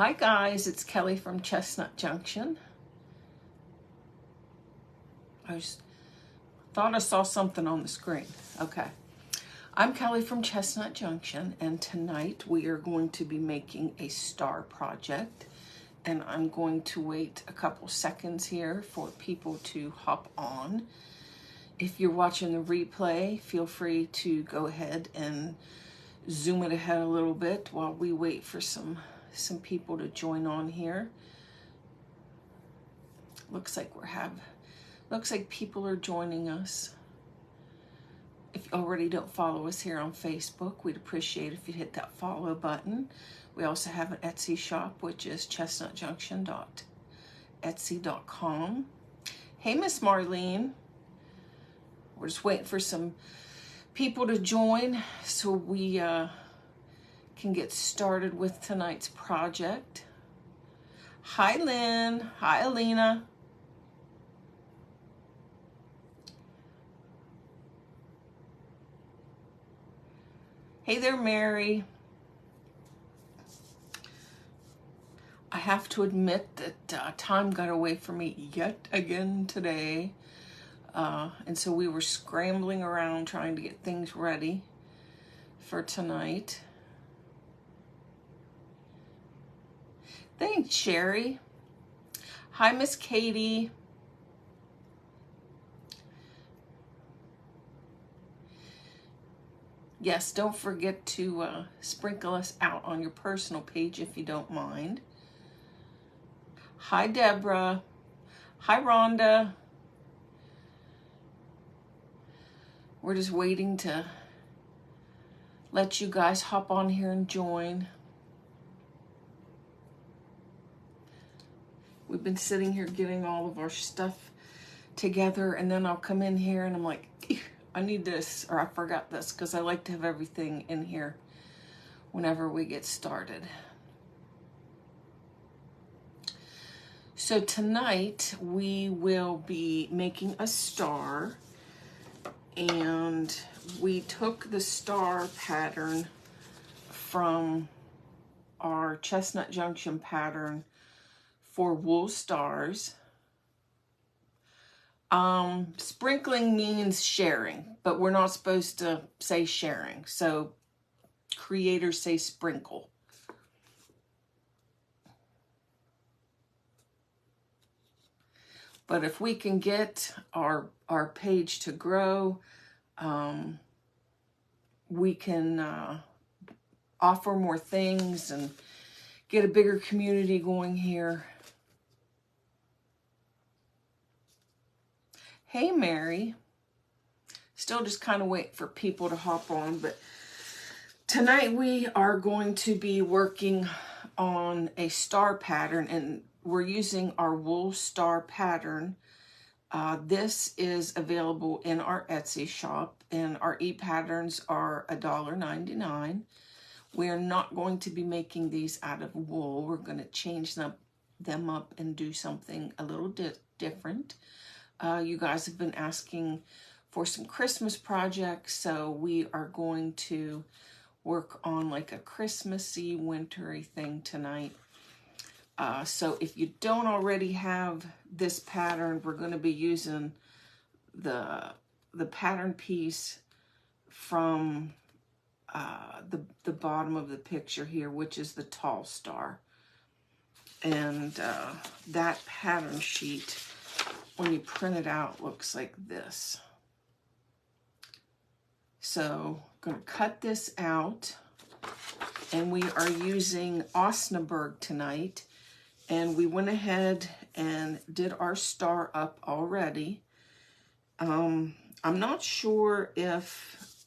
Hi guys, it's Kelly from Chestnut Junction. I just thought I saw something on the screen. Okay. I'm Kelly from Chestnut Junction, and tonight we are going to be making a star project, and I'm going to wait a couple seconds here for people to hop on. If you're watching the replay, feel free to go ahead and zoom it ahead a little bit while we wait for some people to join on here. Looks like people are joining us. If you already don't follow us here on Facebook, we'd appreciate if you hit that follow button. We also have an Etsy shop, which is chestnutjunction.etsy.com. Hey, Miss Marlene. We're just waiting for some people to join so we can get started with tonight's project. Hi, Lynn. Hi, Alina. Hey there, Mary. I have to admit that time got away from me yet again today. And so we were scrambling around trying to get things ready for tonight. Thanks, Sherry. Hi, Miss Katie. Yes, don't forget to sprinkle us out on your personal page if you don't mind. Hi, Deborah. Hi, Rhonda. We're just waiting to let you guys hop on here and join. We've been sitting here getting all of our stuff together, and then I'll come in here and I'm like, I need this, or I forgot this, because I like to have everything in here whenever we get started. So tonight we will be making a star, and we took the star pattern from our Chestnut Junction pattern for wool stars. Sprinkling means sharing, but we're not supposed to say sharing. So creators say sprinkle. But if we can get our page to grow, we can offer more things and get a bigger community going here. Hey, Mary. Still just kind of wait for people to hop on, but tonight we are going to be working on a star pattern, and we're using our wool star pattern. This is available in our Etsy shop, and our e-patterns are $1.99. We're not going to be making these out of wool. We're going to change them up and do something a little different. You guys have been asking for some Christmas projects, so we are going to work on like a Christmassy, wintry thing tonight. So if you don't already have this pattern, we're going to be using the pattern piece from the bottom of the picture here, which is the tall star. And that pattern sheet, when you print it out, looks like this. So I'm going to cut this out, and we are using Osnaburg tonight, and we went ahead and did our star up already. I'm not sure if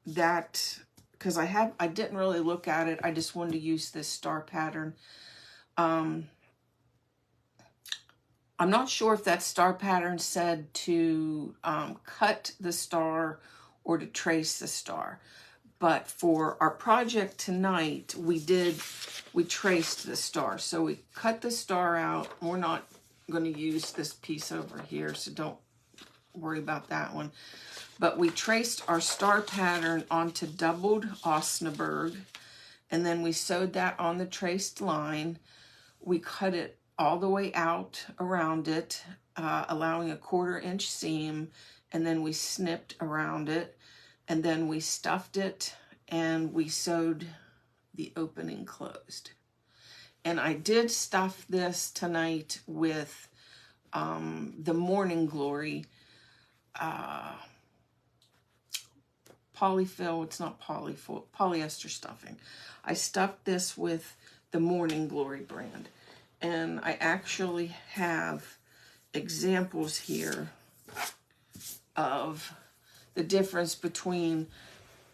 that, because I didn't really look at it, I just wanted to use this star pattern. I'm not sure if that star pattern said to cut the star or to trace the star. But for our project tonight, we traced the star. So we cut the star out. We're not going to use this piece over here, so don't worry about that one. But we traced our star pattern onto doubled Osnaburg, and then we sewed that on the traced line. We cut it all the way out around it, allowing a 1/4 inch seam, and then we snipped around it, and then we stuffed it, and we sewed the opening closed. And I did stuff this tonight with the Morning Glory polyfill. It's not polyfill, polyester stuffing. I stuffed this with the Morning Glory brand, and I actually have examples here of the difference between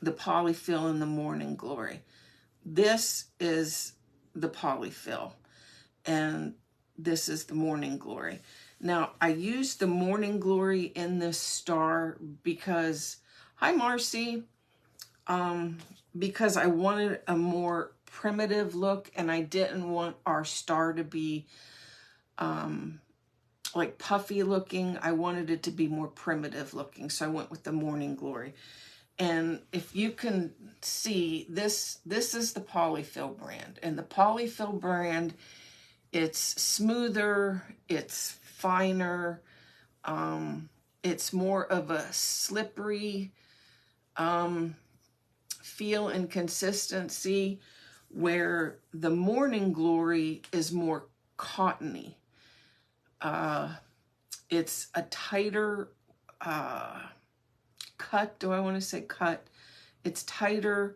the polyfill and the Morning Glory. This is the polyfill, and this is the Morning Glory. Now, I used the Morning Glory in this star because, hi Marcy, because I wanted a more primitive look, and I didn't want our star to be like puffy looking. I wanted it to be more primitive looking, so I went with the Morning Glory. And if you can see, this is the polyfill brand, and the polyfill brand, it's smoother, it's finer, it's more of a slippery feel and consistency, where the Morning Glory is more cottony. It's a tighter cut. Do I want to say cut? It's tighter.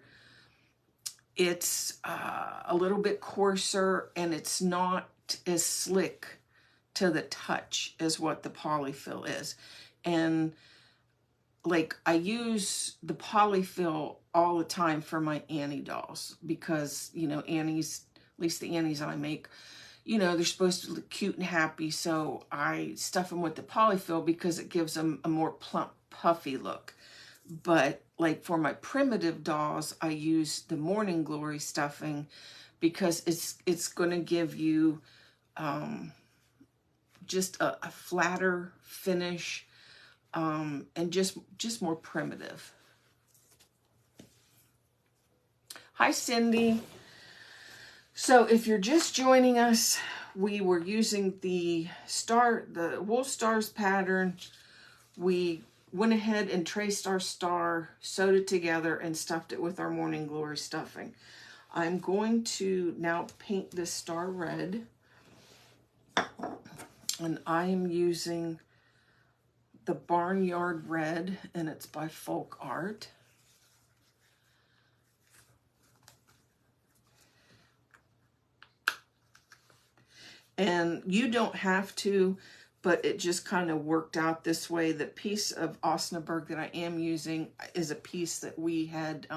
It's a little bit coarser, and it's not as slick to the touch as what the polyfill is. And like, I use the polyfill all the time for my Annie dolls, because, you know, Annie's, at least the Annies I make, you know, they're supposed to look cute and happy, so I stuff them with the polyfill because it gives them a more plump, puffy look. But like for my primitive dolls, I use the Morning Glory stuffing because it's going to give you just a flatter finish, and just more primitive. Hi Cindy. So if you're just joining us, we were using the Wool Stars pattern. We went ahead and traced our star, sewed it together, and stuffed it with our Morning Glory stuffing. I'm going to now paint this star red, and I am using the Barnyard Red, and it's by Folk Art. And you don't have to, but it just kind of worked out this way. The piece of Osnaburg that I am using is a piece that we had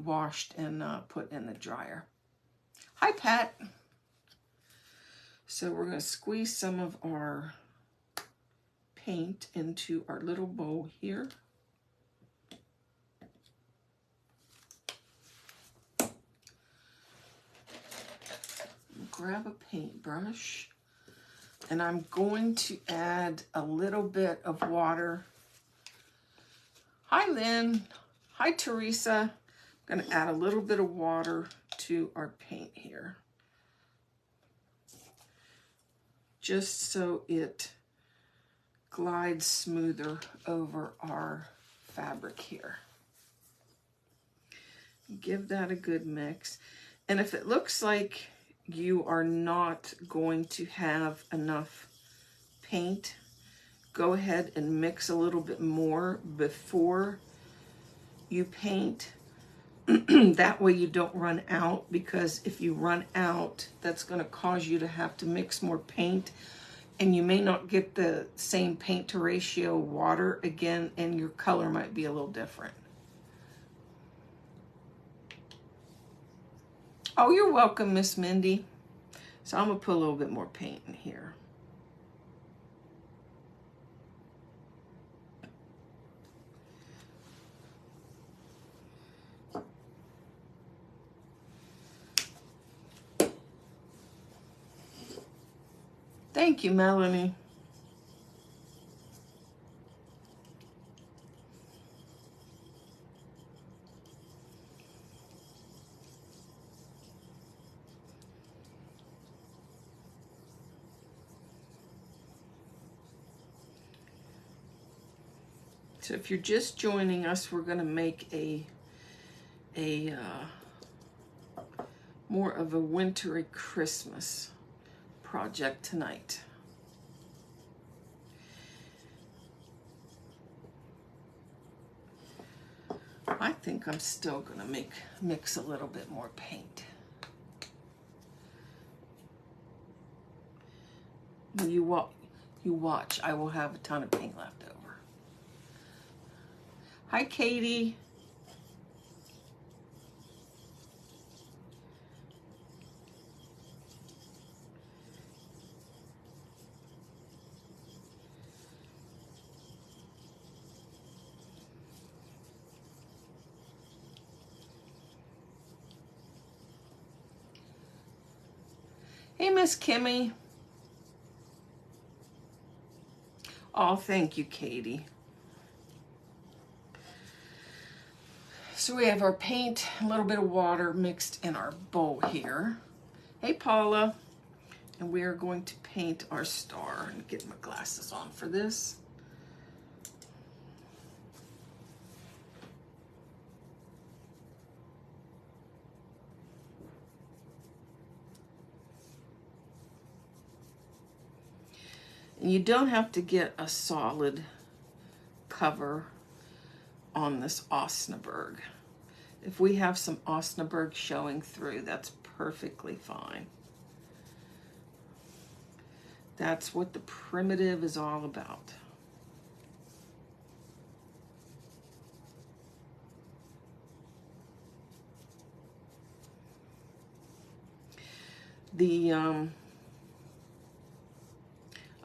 washed and put in the dryer. Hi, Pat. So we're going to squeeze some of our paint into our little bowl here. Grab a paintbrush, and I'm going to add a little bit of water. Hi Lynn. Hi Teresa. I'm going to add a little bit of water to our paint here, just so it glides smoother over our fabric here. Give that a good mix. And if it looks like you are not going to have enough paint, go ahead and mix a little bit more before you paint. That way you don't run out, because if you run out, that's going to cause you to have to mix more paint, and you may not get the same paint to ratio water again, and your color might be a little different. Oh, you're welcome, Miss Mindy. So I'm going to put a little bit more paint in here. Thank you, Melanie. So if you're just joining us, we're going to make a more of a wintry Christmas project tonight. I think I'm still going to mix a little bit more paint. When you watch, I will have a ton of paint left over. Hi, Katie. Hey, Miss Kimmy. Oh, thank you, Katie. So we have our paint, a little bit of water mixed in our bowl here. Hey, Paula. And we are going to paint our star. And get my glasses on for this. And you don't have to get a solid cover on this Osnaburg. If we have some Osnaburg showing through, that's perfectly fine. That's what the primitive is all about.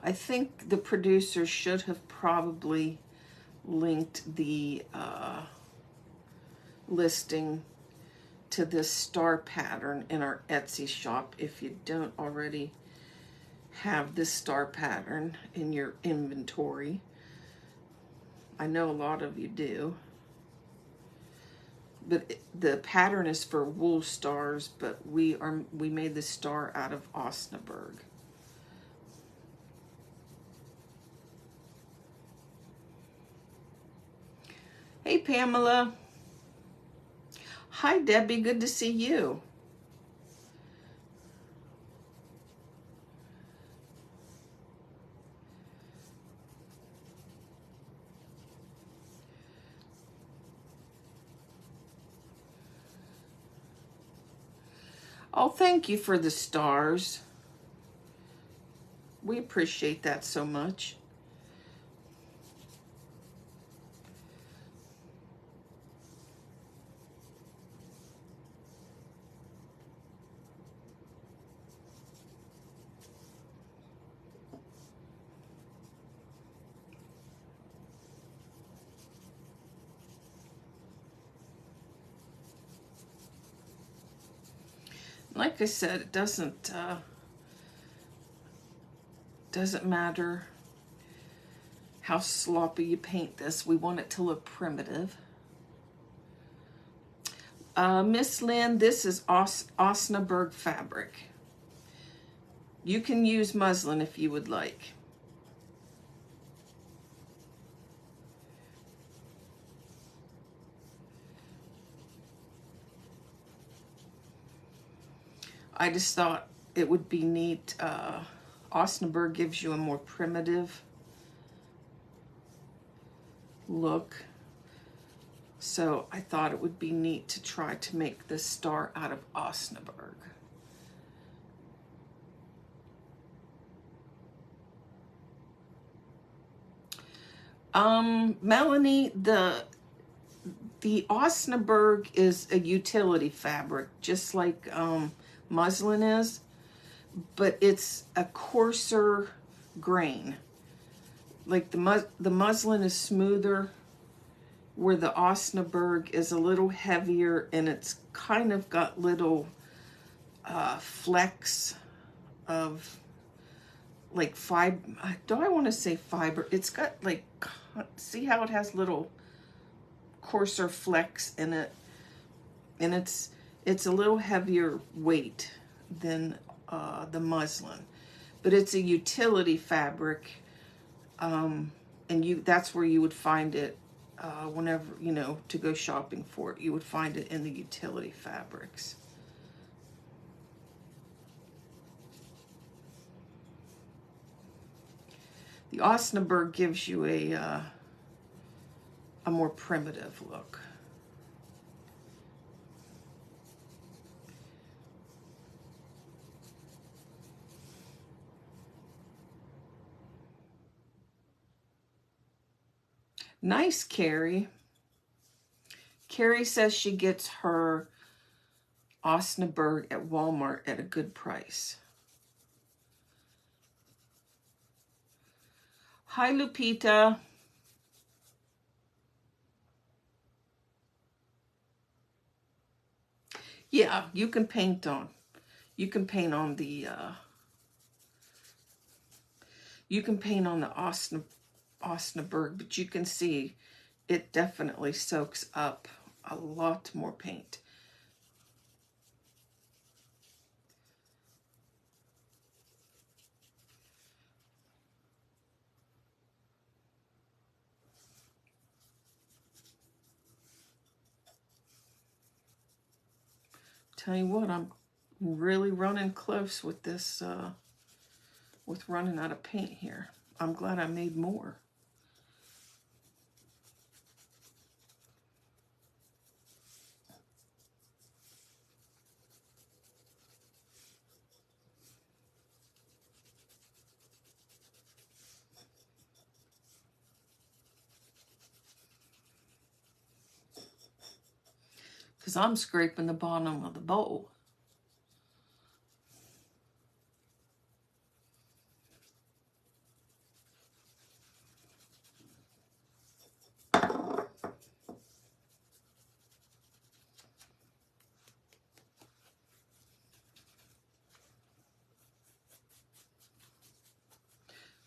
I think the producer should have probably linked the listing to this star pattern in our Etsy shop if you don't already have this star pattern in your inventory. I know a lot of you do. But the pattern is for wool stars, but we made the star out of Osnaburg. Hey, Pamela. Hi, Debbie. Good to see you. Oh, thank you for the stars. We appreciate that so much. Like I said, it doesn't matter how sloppy you paint this. We want it to look primitive. Miss Lynn, this is Osnaburg fabric. You can use muslin if you would like. I just thought it would be neat. Osnaburg gives you a more primitive look. So I thought it would be neat to try to make this star out of Osnaburg. Melanie, the Osnaburg is a utility fabric, just like muslin is, but it's a coarser grain. Like the muslin is smoother, where the Osnaburg is a little heavier, and it's kind of got little flecks of like fiber. Do I want to say fiber? It's got like, see how it has little coarser flecks in it, and it's a little heavier weight than the muslin, but it's a utility fabric, and that's where you would find it whenever, you know, to go shopping for it. You would find it in the utility fabrics. The Osnaburg gives you a more primitive look. Nice, Carrie. Carrie says she gets her Osnaburg at Walmart at a good price. Hi, Lupita. Yeah, you can paint on the Osnaburg, but you can see it definitely soaks up a lot more paint. Tell you what, I'm really running close with this, with running out of paint here. I'm glad I made more. Because I'm scraping the bottom of the bowl.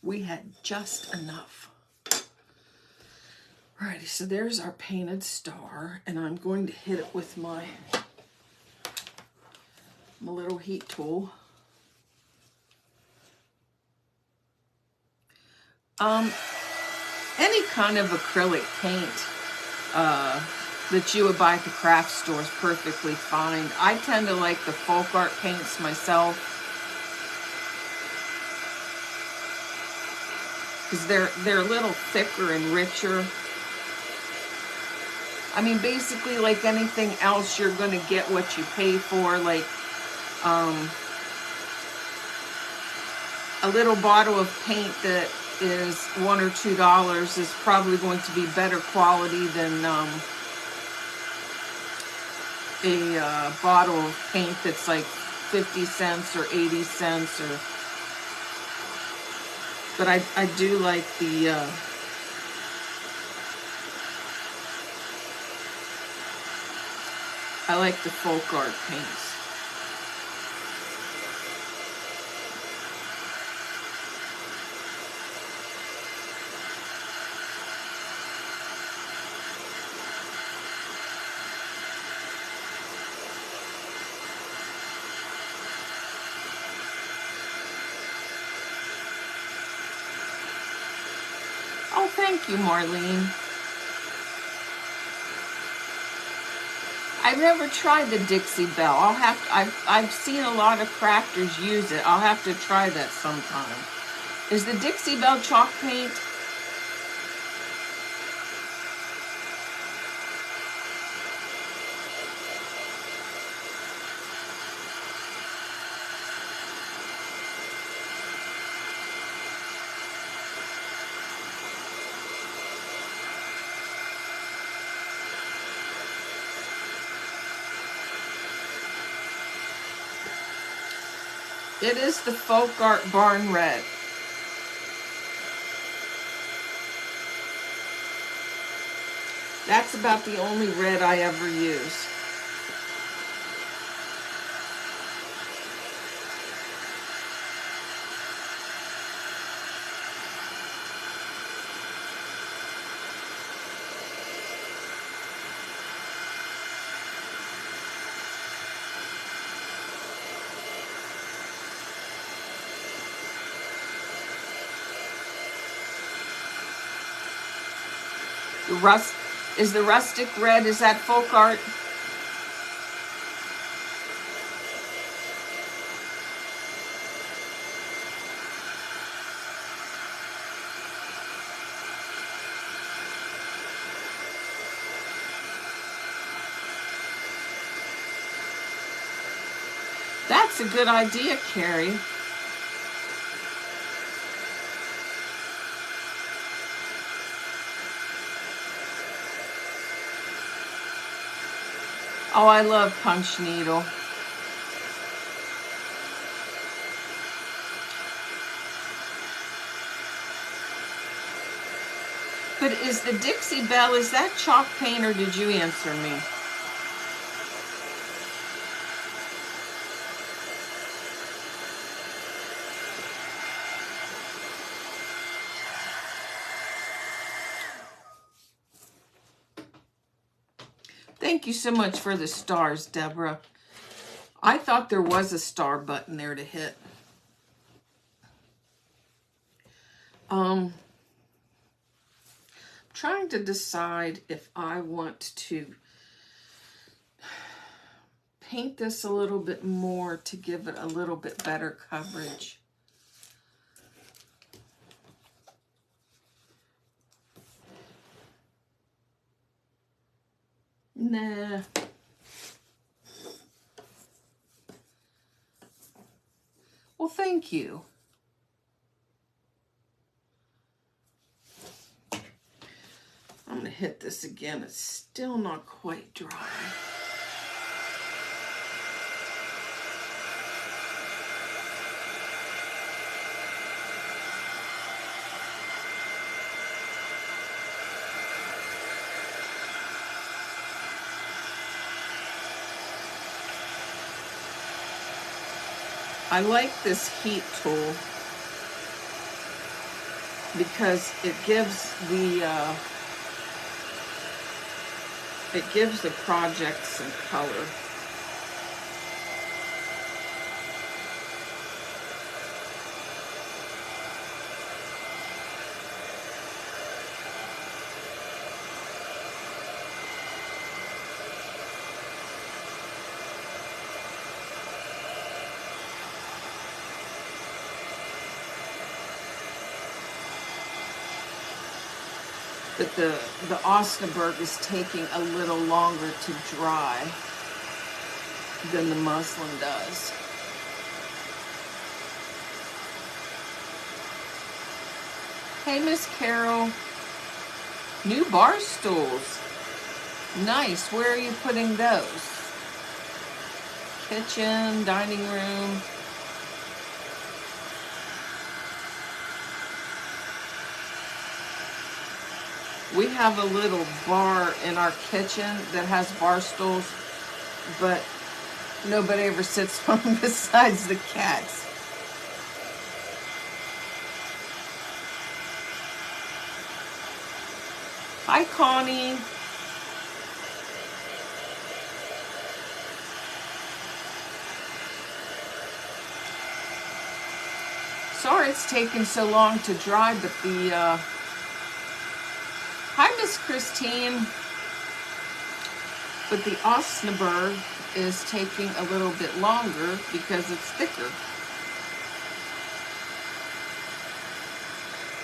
We had just enough. Alrighty, so there's our painted star, and I'm going to hit it with my little heat tool. Any kind of acrylic paint that you would buy at the craft store is perfectly fine. I tend to like the folk art paints myself, because they're a little thicker and richer. I mean, basically, like anything else, you're going to get what you pay for. Like, a little bottle of paint that is $1 or $2 is probably going to be better quality than a bottle of paint that's like 50 cents or 80 cents. Or, but I do like the I like the folk art paints. Oh, thank you, Marlene. I've never tried the Dixie Belle. I've seen a lot of crafters use it. I'll have to try that sometime. Is the Dixie Belle chalk paint? It is the Folk Art Barn Red. That's about the only red I ever use. Is the rustic red, is that folk art? That's a good idea, Carrie. Oh, I love punch needle. But is the Dixie Belle, is that chalk paint, or did you answer me? Thank you so much for the stars, Deborah. I thought there was a star button there to hit. Trying to decide if I want to paint this a little bit more to give it a little bit better coverage. Nah. Well, thank you. I'm going to hit this again. It's still not quite dry. I like this heat tool because it gives the project some color. But the Osnaburg is taking a little longer to dry than the muslin does. Hey, Miss Carol. New bar stools. Nice. Where are you putting those? Kitchen, dining room. We have a little bar in our kitchen that has bar stools, but nobody ever sits on them besides the cats. Hi, Connie. Sorry it's taken so long to dry, but the hi, Miss Christine. But the Osnaburg is taking a little bit longer because it's thicker.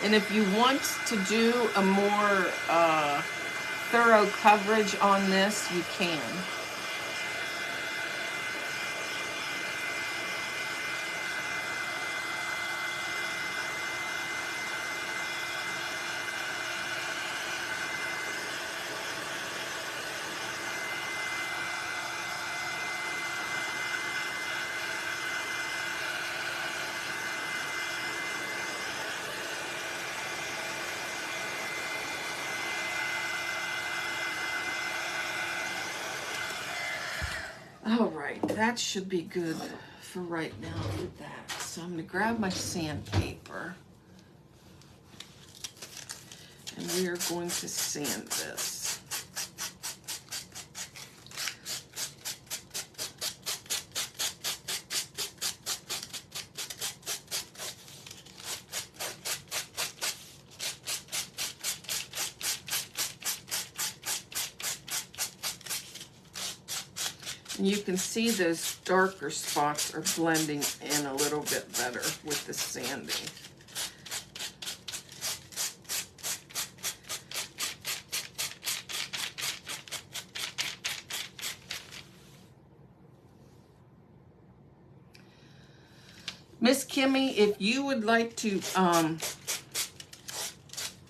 And if you want to do a more thorough coverage on this, you can. All right, that should be good for right now with that. So I'm going to grab my sandpaper and we are going to sand this. And you can see those darker spots are blending in a little bit better with the sanding. Miss Kimmy, if you would like to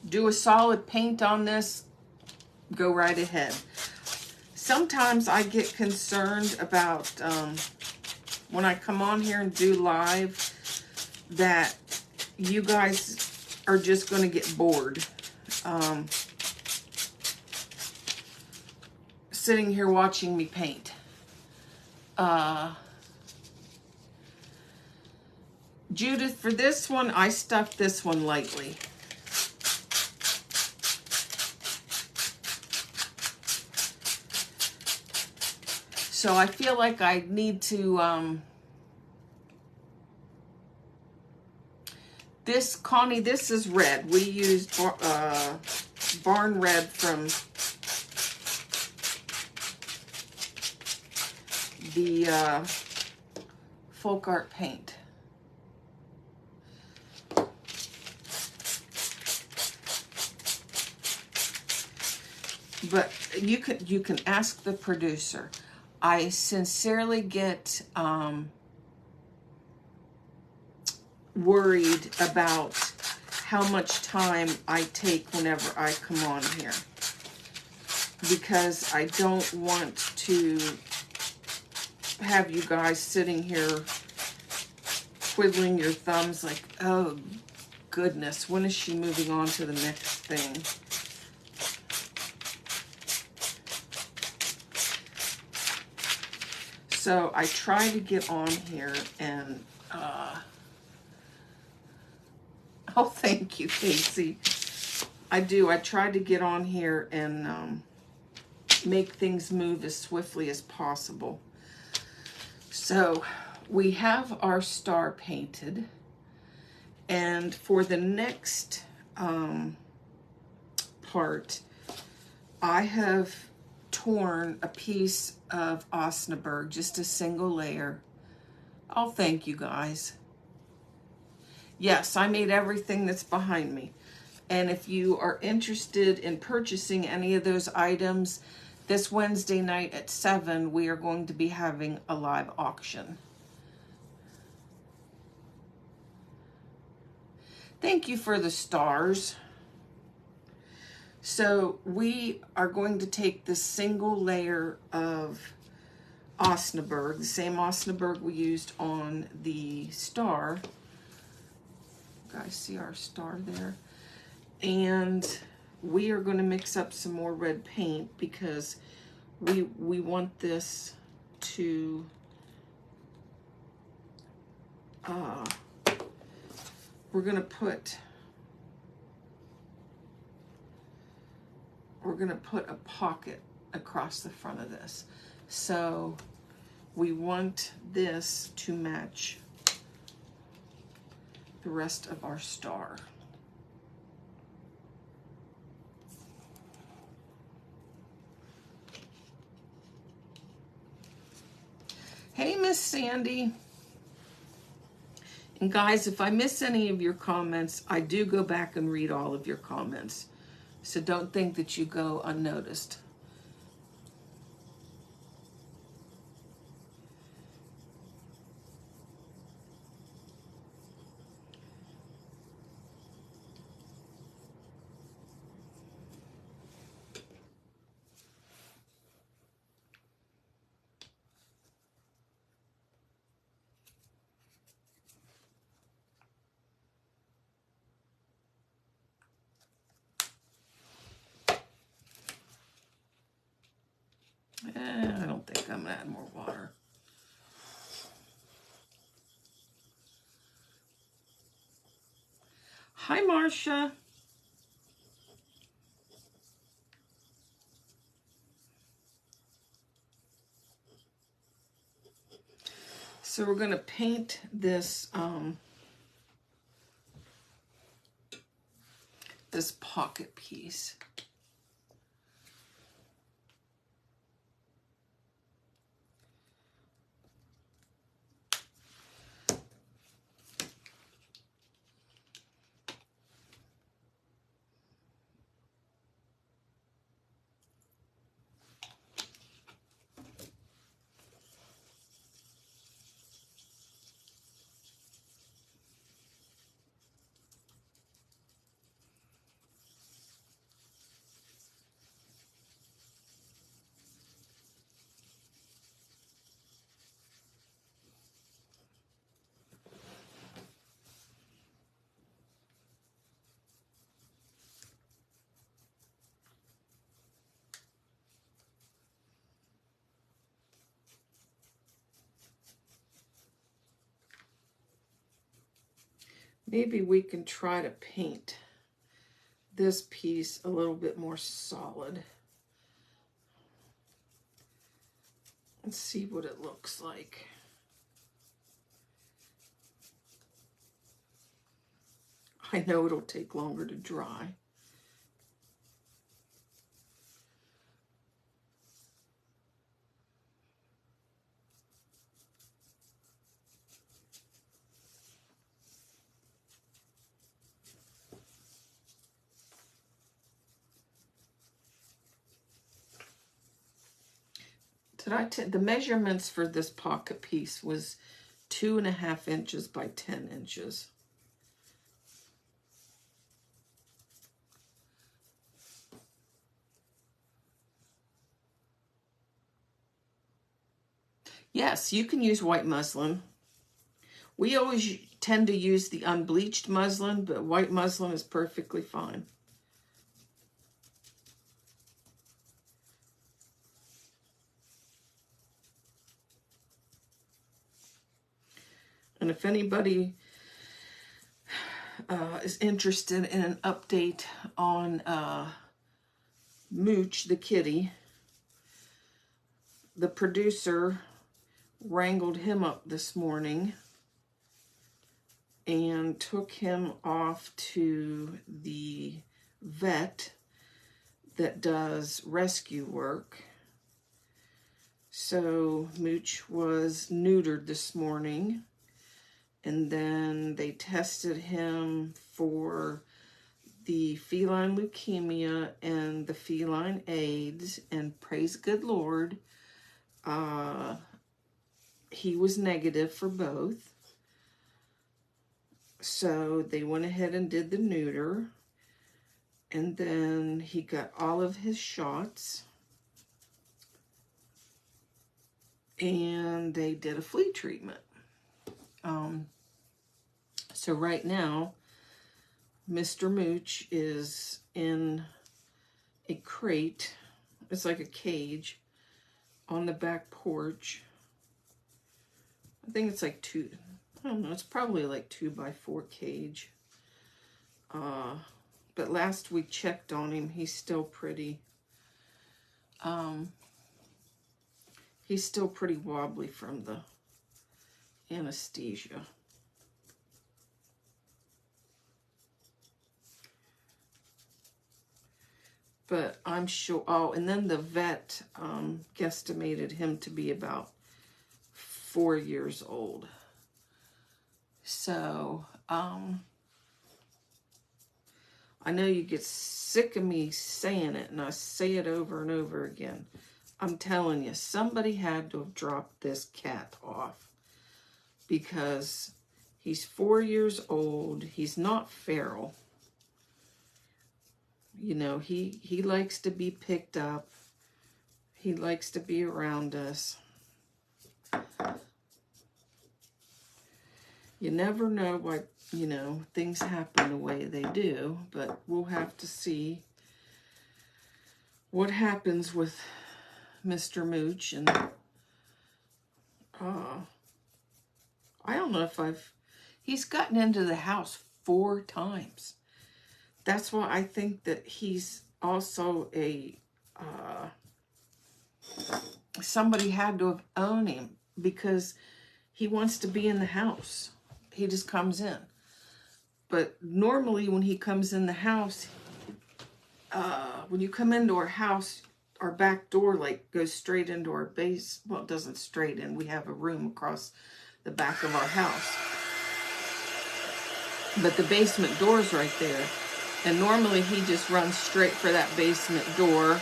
do a solid paint on this, go right ahead. Sometimes I get concerned about when I come on here and do live that you guys are just going to get bored sitting here watching me paint. Judith, for this one, I stuffed this one lightly. So I feel like I need to, this, Connie, this is red. We used Barn Red from the Folk Art Paint. But you can ask the producer. I sincerely get worried about how much time I take whenever I come on here, because I don't want to have you guys sitting here twiddling your thumbs like, oh goodness, when is she moving on to the next thing? So I try to get on here and, oh, thank you, Casey. I do. I try to get on here and make things move as swiftly as possible. So we have our star painted. And for the next part, I have torn a piece of Osnaburg, just a single layer. Oh, thank you guys. Yes, I made everything that's behind me. And if you are interested in purchasing any of those items, this Wednesday night at 7, we are going to be having a live auction. Thank you for the stars. So we are going to take this single layer of Osnaburg, the same Osnaburg we used on the star. You guys see our star there? And we are going to mix up some more red paint because we want this to we're going to put a pocket across the front of this. So we want this to match the rest of our star. Hey, Miss Sandy. And guys, if I miss any of your comments, I do go back and read all of your comments. So don't think that you go unnoticed. I don't think I'm gonna add more water. Hi, Marcia. So we're gonna paint this this pocket piece. Maybe we can try to paint this piece a little bit more solid. Let's see what it looks like. I know it'll take longer to dry. The measurements for this pocket piece was 2.5 inches by 10 inches. Yes, you can use white muslin. We always tend to use the unbleached muslin, but white muslin is perfectly fine. And if anybody is interested in an update on Mooch the kitty, the producer wrangled him up this morning and took him off to the vet that does rescue work. So Mooch was neutered this morning, and then they tested him for the feline leukemia and the feline AIDS, and praise good Lord, he was negative for both. So they went ahead and did the neuter, and then he got all of his shots, and they did a flea treatment. So right now, Mr. Mooch is in a crate. It's like a cage on the back porch. I think it's like I don't know, it's probably like 2x4 cage. But last we checked on him, he's still pretty wobbly from the anesthesia. But I'm sure, and then the vet guesstimated him to be about 4 years old. So, I know you get sick of me saying it, and I say it over and over again. I'm telling you, somebody had to have dropped this cat off, because he's 4 years old. He's not feral. You know, he likes to be picked up. He likes to be around us. You never know why, you know, things happen the way they do, but we'll have to see what happens with Mr. Mooch. And I don't know if he's gotten into the house 4 times. That's why I think that he's also somebody had to have owned him, because he wants to be in the house. He just comes in. But normally when he comes in the house, when you come into our house, our back door like goes straight into our base. Well, it doesn't straight in. We have a room across the back of our house. But the basement door's right there. And normally he just runs straight for that basement door,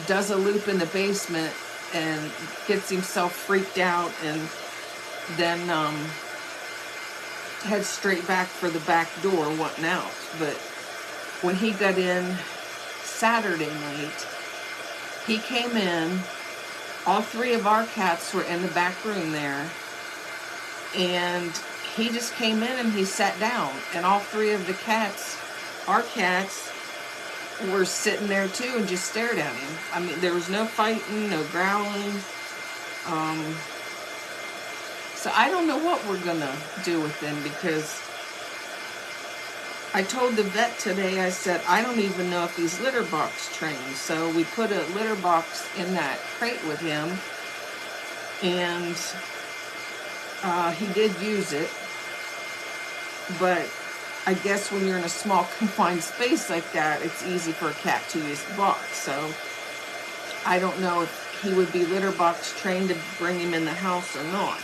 does a loop in the basement and gets himself freaked out, and then heads straight back for the back door wanting out. But when he got in Saturday night, he came in, all 3 of our cats were in the back room there, and he just came in and he sat down, and all 3 of the cats, our cats, were sitting there too and just stared at him. I mean, there was no fighting, no growling. So I don't know what we're gonna do with them, because I told the vet today, I said, I don't even know if he's litter box trained. So we put a litter box in that crate with him, and he did use it. But I guess when you're in a small confined space like that, it's easy for a cat to use the box. So I don't know if he would be litter box trained to bring him in the house or not.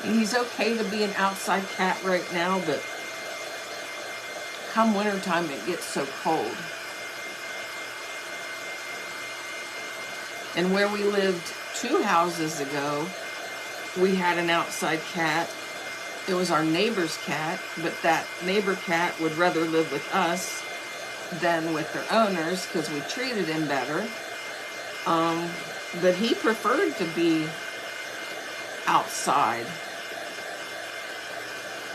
He's okay to be an outside cat right now, but come wintertime it gets so cold. And where we lived 2 houses ago, we had an outside cat. It was our neighbor's cat, but that neighbor cat would rather live with us than with their owners because we treated him better. But he preferred to be outside.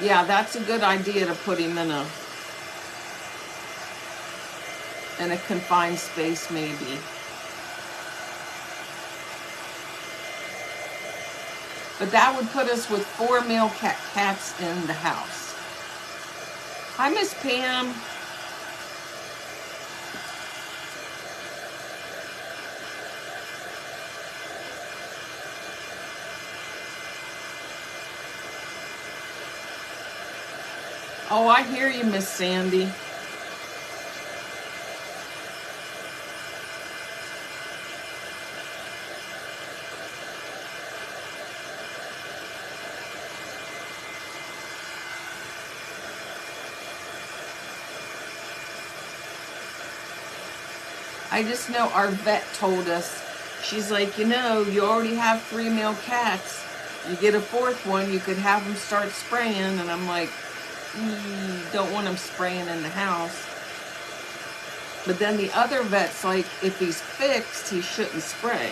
Yeah, that's a good idea to put him in a confined space, maybe. But that would put us with 4 male cats in the house. Hi, Miss Pam. Oh, I hear you, Miss Sandy. I just know our vet told us, she's like, you know, you already have 3 male cats. You get a 4th one, you could have them start spraying. And I'm like, don't want him spraying in the house. But then the other vet's like, if he's fixed, he shouldn't spray.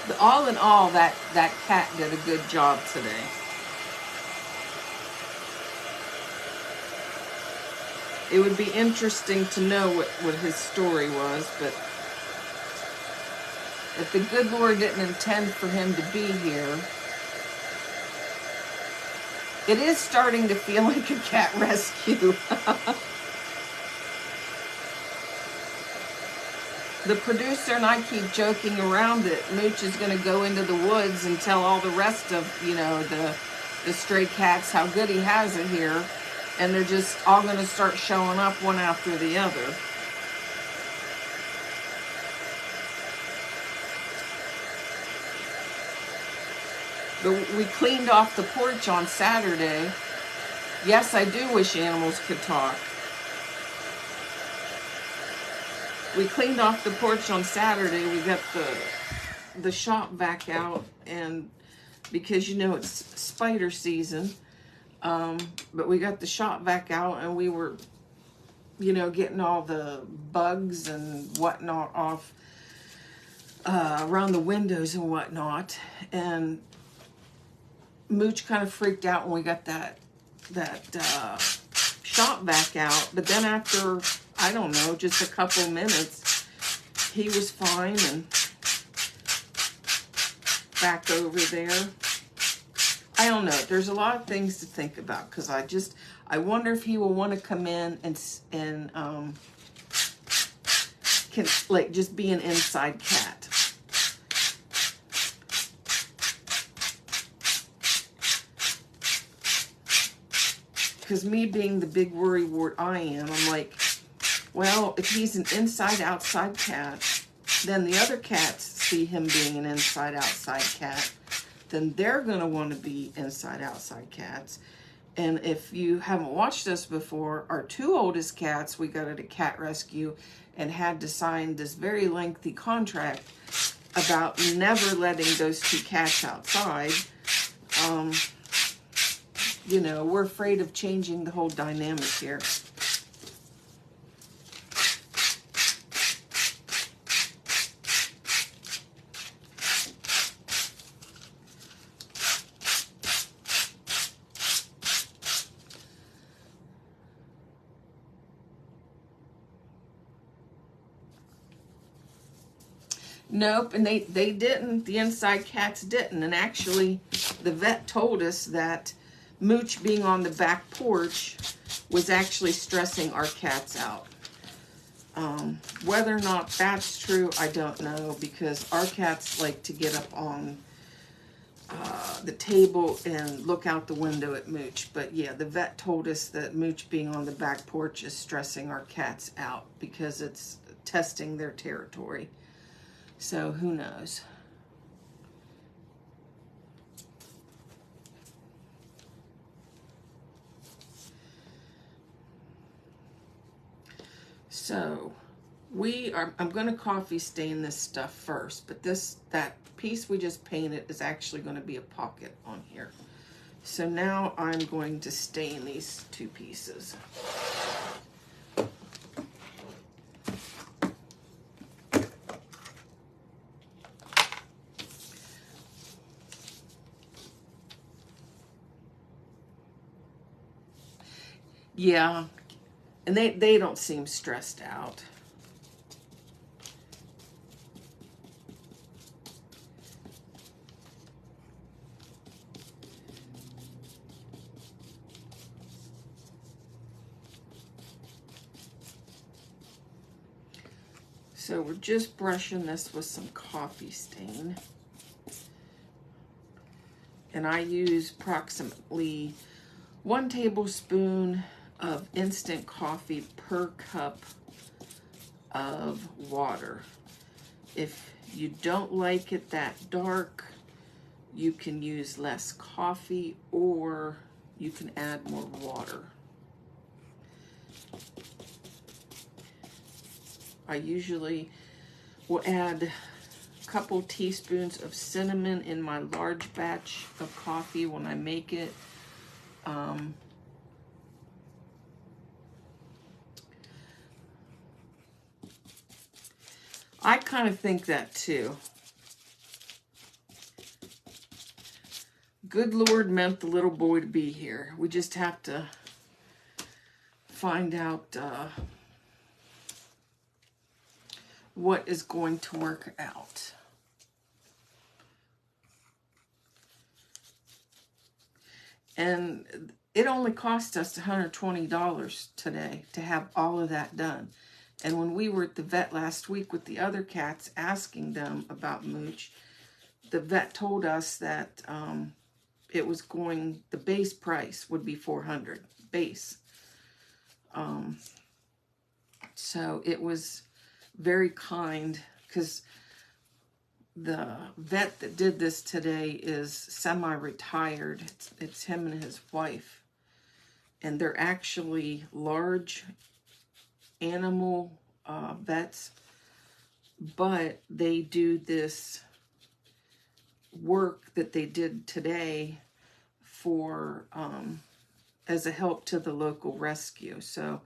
But all in all, that cat did a good job today. It would be interesting to know what his story was, but if the good Lord didn't intend for him to be here, it is starting to feel like a cat rescue. The producer and I keep joking around that Mooch is going to go into the woods and tell all the rest of, you know, the stray cats how good he has it here. And they're just all going to start showing up one after the other. But we cleaned off the porch on Saturday. Yes, I do wish animals could talk. We cleaned off the porch on Saturday. We got the shop vac out, and because you know it's spider season, but we got the shop vac out, and we were, you know, getting all the bugs and whatnot off around the windows and whatnot. And Mooch kind of freaked out when we got that shop vac out. But then after, I don't know, just a couple minutes, he was fine and back over there. I don't know. There's a lot of things to think about, because I wonder if he will want to come in and can, like, just be an inside cat. Because me being the big worrywart I am, I'm like, Well, if he's an inside-outside cat, then the other cats see him being an inside-outside cat, then they're going to want to be inside-outside cats. And if you haven't watched us before, our two oldest cats, we got at a cat rescue and had to sign this very lengthy contract about never letting those two cats outside. You know, we're afraid of changing the whole dynamic here. Nope, and they didn't. The inside cats didn't. And actually, the vet told us that Mooch being on the back porch was actually stressing our cats out. Whether or not that's true, I don't know, because our cats like to get up on the table and look out the window at Mooch. But yeah, the vet told us that Mooch being on the back porch is stressing our cats out because it's testing their territory. So who knows? So I'm going to coffee stain this stuff first, but that piece we just painted is actually going to be a pocket on here. So now I'm going to stain these two pieces. Yeah, and they don't seem stressed out. So we're just brushing this with some coffee stain. And I use approximately 1 tablespoon of instant coffee per cup of water. If you don't like it that dark, you can use less coffee or you can add more water. I usually will add a couple teaspoons of cinnamon in my large batch of coffee when I make it. I kind of think that too. Good Lord meant the little boy to be here. We just have to find out what is going to work out. And it only cost us $120 today to have all of that done. And when we were at the vet last week with the other cats asking them about Mooch, the vet told us that the base price would be $400 base. So it was very kind, because the vet that did this today is semi-retired. It's him and his wife. And they're actually large animal vets, but they do this work that they did today for as a help to the local rescue. So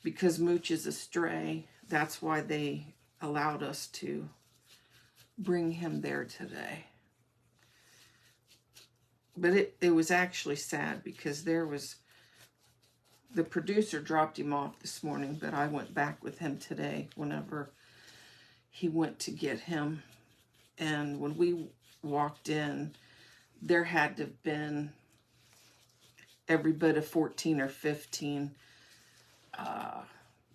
because Mooch is a stray, that's why they allowed us to bring him there today. But it was actually sad, because the producer dropped him off this morning, but I went back with him today whenever he went to get him. And when we walked in, there had to have been every bit of 14 or 15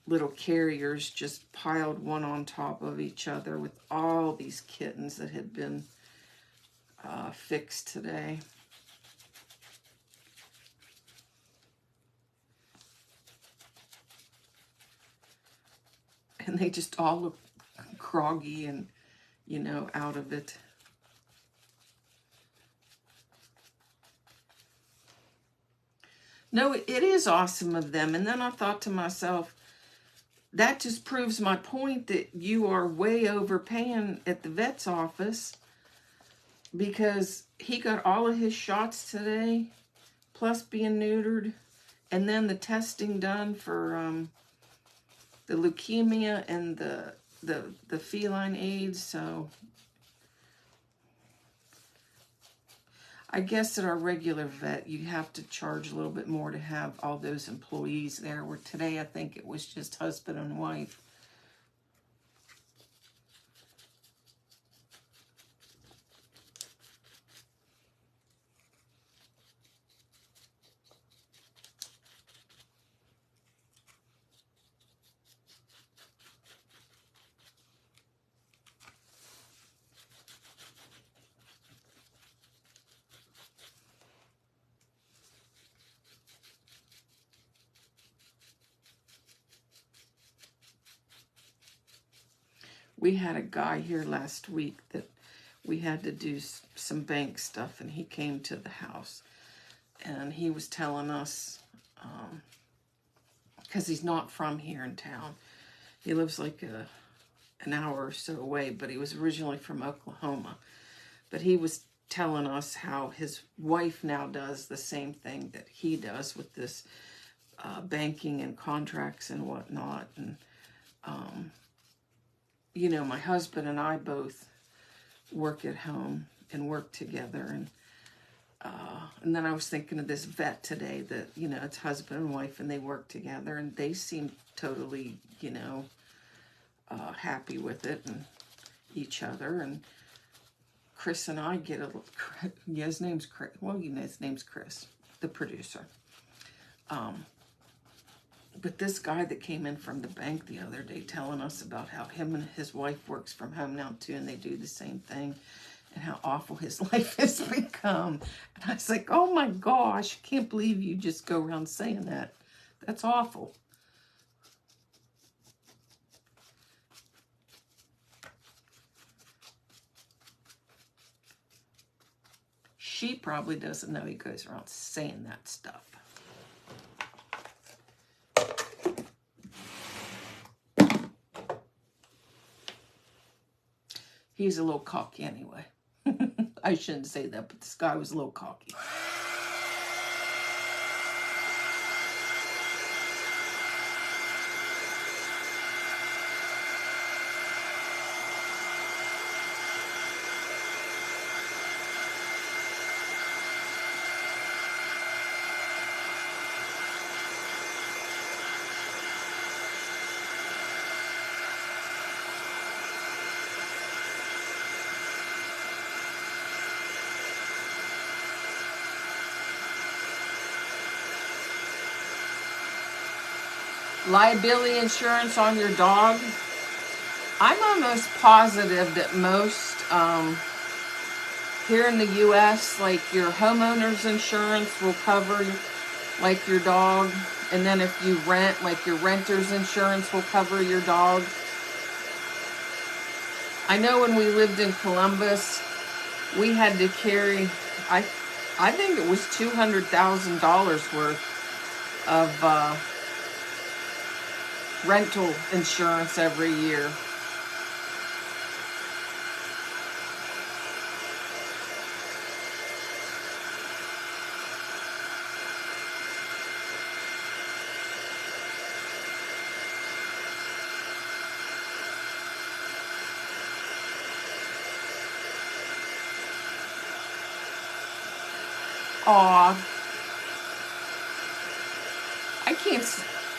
little carriers just piled one on top of each other with all these kittens that had been fixed today. and they just all look groggy and, you know, out of it. No, it is awesome of them. And then I thought to myself, that just proves my point that you are way overpaying at the vet's office, because he got all of his shots today, plus being neutered, and then the testing done for the leukemia and the feline AIDS. So I guess at our regular vet, you have to charge a little bit more to have all those employees there, where today I think it was just husband and wife. We had a guy here last week that we had to do some bank stuff, and he came to the house, and he was telling us, because he's not from here in town. He lives like an hour or so away, but he was originally from Oklahoma. But he was telling us how his wife now does the same thing that he does with this banking and contracts and whatnot. And you know, my husband and I both work at home and work together. And then I was thinking of this vet today that, you know, it's husband and wife and they work together, and they seem totally, you know, happy with it and each other. And Chris and I get a little, yeah, his name's Chris. Well, you know, his name's Chris, the producer. But this guy that came in from the bank the other day telling us about how him and his wife works from home now too, and they do the same thing, and how awful his life has become. And I was like, oh my gosh, I can't believe you just go around saying that. That's awful. She probably doesn't know he goes around saying that stuff. He's a little cocky anyway. I shouldn't say that, but this guy was a little cocky. Liability insurance on your dog. I'm almost positive that most here in the U.S., like your homeowner's insurance will cover like your dog, and then if you rent, like your renter's insurance will cover your dog. I know when we lived in Columbus, we had to carry, I think it was $200,000 worth of rental insurance every year. Aw, I can't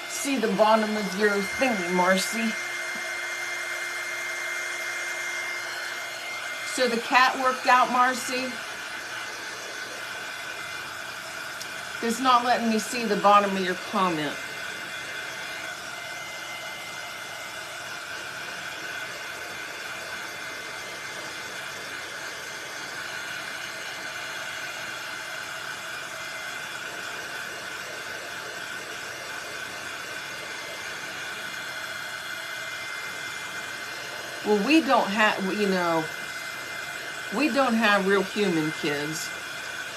see the bottom of your thingy, Marcy. So the cat worked out, Marcy? It's not letting me see the bottom of your comment. Well, we don't have, we don't have real human kids.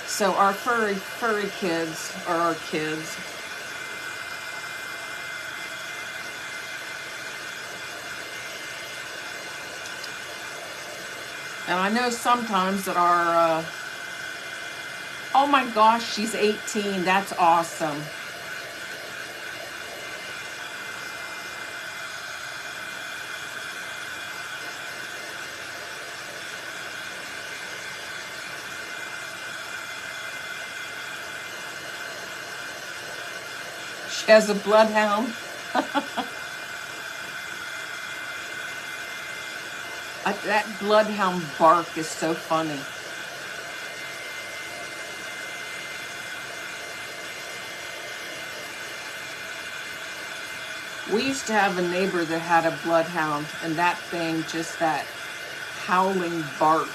So our furry kids are our kids. And I know sometimes that our, oh my gosh, she's 18. That's awesome. She has a bloodhound. That bloodhound bark is so funny. We used to have a neighbor that had a bloodhound, and that thing, just that howling bark,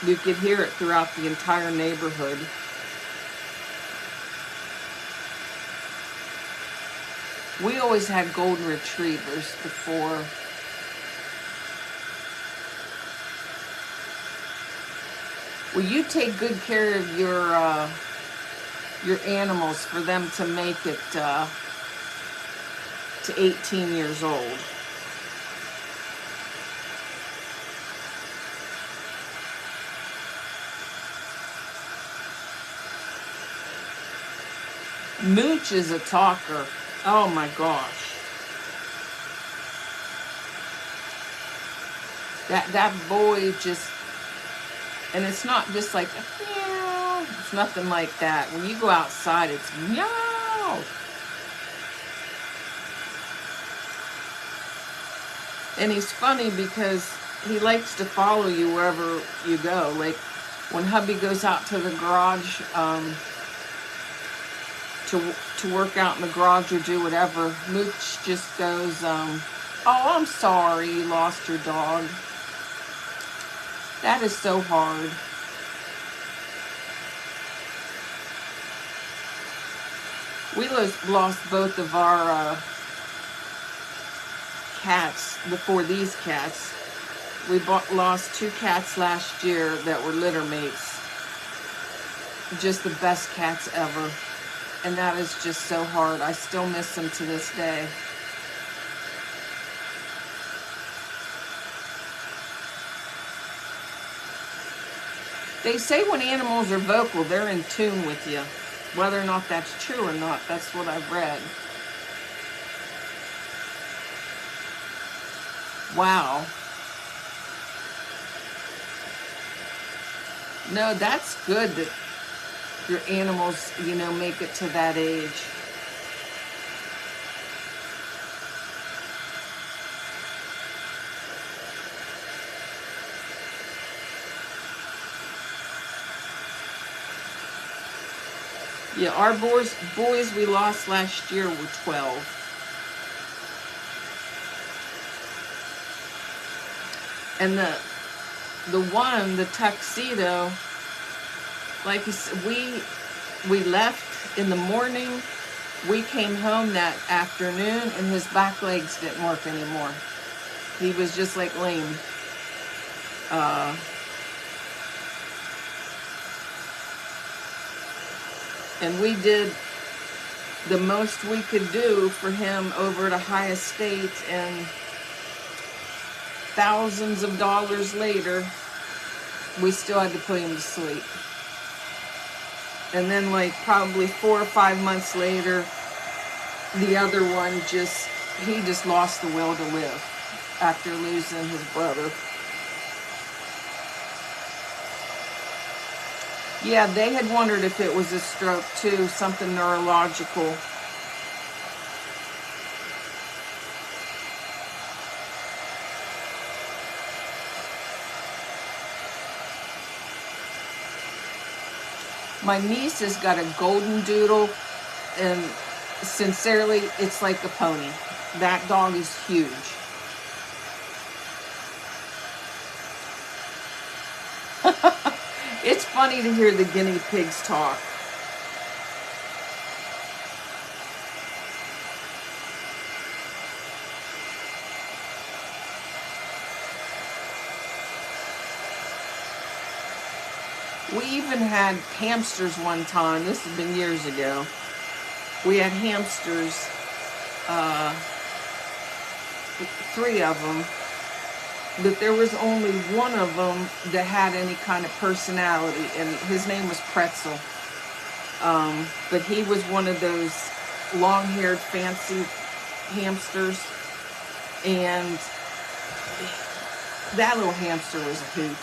you could hear it throughout the entire neighborhood. We always had golden retrievers before. Well, you take good care of your animals for them to make it to 18 years old. Mooch is a talker. Oh my gosh. That boy just, and it's not just like a meow. It's nothing like that. When you go outside, it's meow. And he's funny because he likes to follow you wherever you go. Like when hubby goes out to the garage to work out in the garage or do whatever, Mooch just goes, oh, I'm sorry you lost your dog. That is so hard. We lost both of our cats before these cats. We lost 2 cats last year that were litter mates. Just the best cats ever. And that is just so hard. I still miss them to this day. They say when animals are vocal, they're in tune with you. Whether or not that's true or not, that's what I've read. Wow. No, that's good that your animals, make it to that age. Yeah, our boys we lost last year were 12. And the tuxedo, like we left in the morning, we came home that afternoon, and his back legs didn't work anymore. He was just like lame. And we did the most we could do for him over at Ohio State, and thousands of dollars later, we still had to put him to sleep. And then like probably 4 or 5 months later, the other one he just lost the will to live after losing his brother. Yeah, they had wondered if it was a stroke too, something neurological. My niece has got a golden doodle, and sincerely, it's like a pony. That dog is huge. It's funny to hear the guinea pigs talk. We even had hamsters one time. This has been years ago. We had hamsters, 3 of them, but there was only one of them that had any kind of personality, and his name was Pretzel. But he was one of those long-haired, fancy hamsters, and that little hamster was a hoot.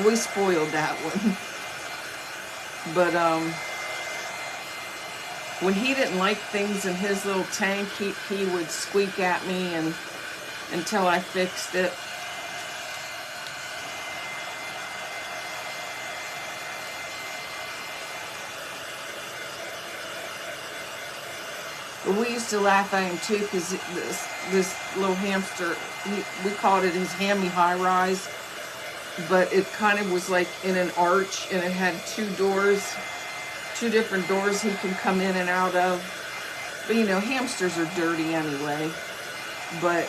We spoiled that one. But when he didn't like things in his little tank, he would squeak at me until I fixed it. But we used to laugh at him too, because this little hamster, we called it his hammy high-rise, but it kind of was like in an arch, and it had 2 doors, 2 different doors he can come in and out of. But you know, hamsters are dirty anyway. But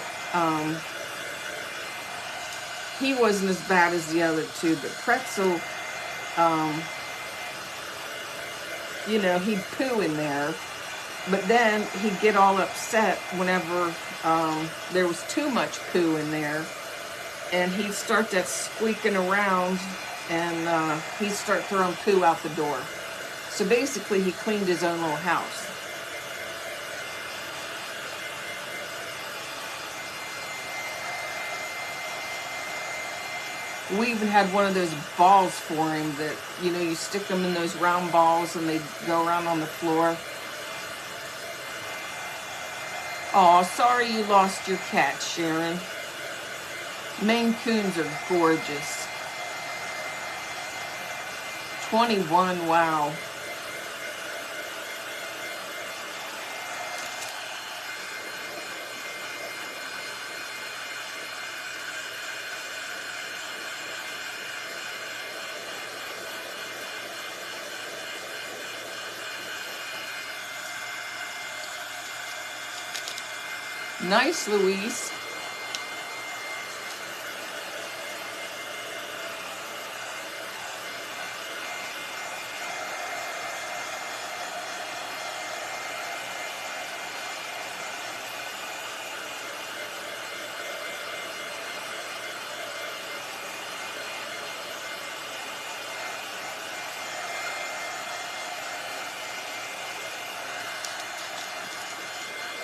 he wasn't as bad as the other 2. But Pretzel, you know, he'd poo in there. But then he'd get all upset whenever there was too much poo in there. And he'd start that squeaking around, and he'd start throwing poo out the door. So basically, he cleaned his own little house. We even had one of those balls for him that, you know, you stick them in those round balls and they go around on the floor. Oh, sorry you lost your cat, Sharon. Maine Coons are gorgeous. 21, wow. Nice, Louise.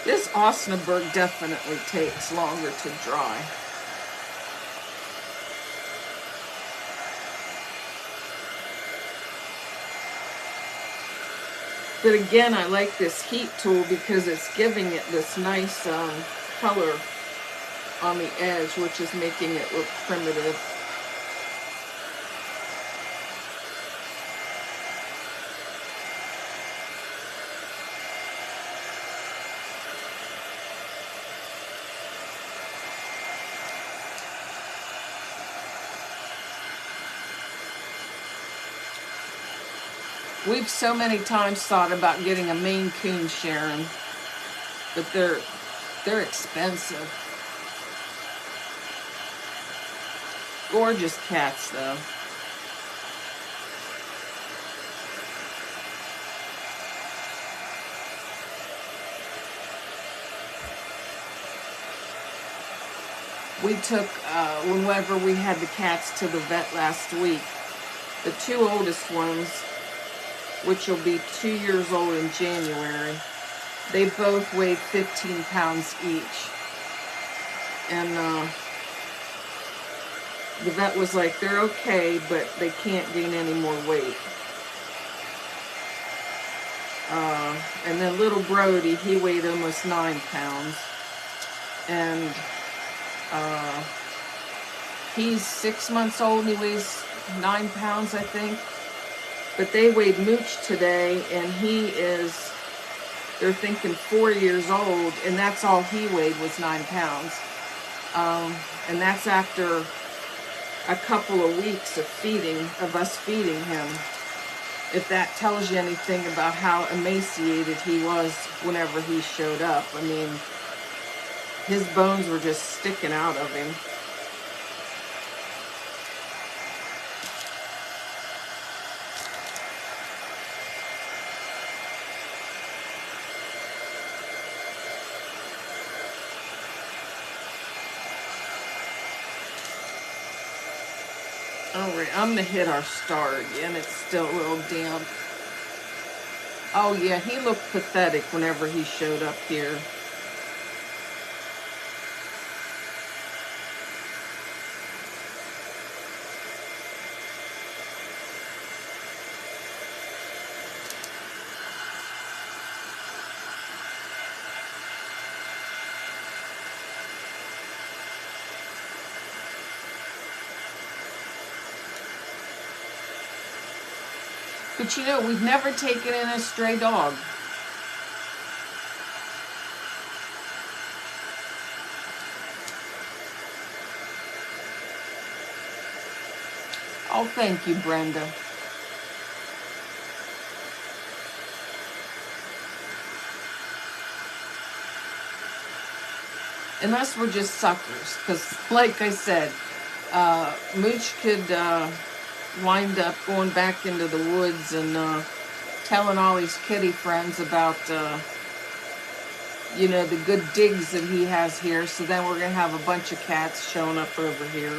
This Osnaburg definitely takes longer to dry. But again, I like this heat tool because it's giving it this nice color on the edge, which is making it look primitive. We've so many times thought about getting a Maine Coon, Sharon, but they're expensive. Gorgeous cats, though. We took, whenever we had the cats to the vet last week, the 2 oldest ones, which will be 2 years old in January, they both weighed 15 pounds each. And the vet was like, they're okay, but they can't gain any more weight. And then little Brody, he weighed almost 9 pounds. And he's 6 months old and he weighs 9 pounds, I think. But they weighed Mooch today, and they're thinking 4 years old, and that's all he weighed was 9 pounds. And that's after a couple of weeks of us feeding him. If that tells you anything about how emaciated he was whenever he showed up. I mean, his bones were just sticking out of him. Alright, I'm gonna hit our star again. It's still a little damp. Oh yeah, he looked pathetic whenever he showed up here. But you know, we've never taken in a stray dog. Oh, thank you, Brenda. Unless we're just suckers. Because, like I said, Mooch could wind up going back into the woods and telling all his kitty friends about, you know, the good digs that he has here. So then we're going to have a bunch of cats showing up over here.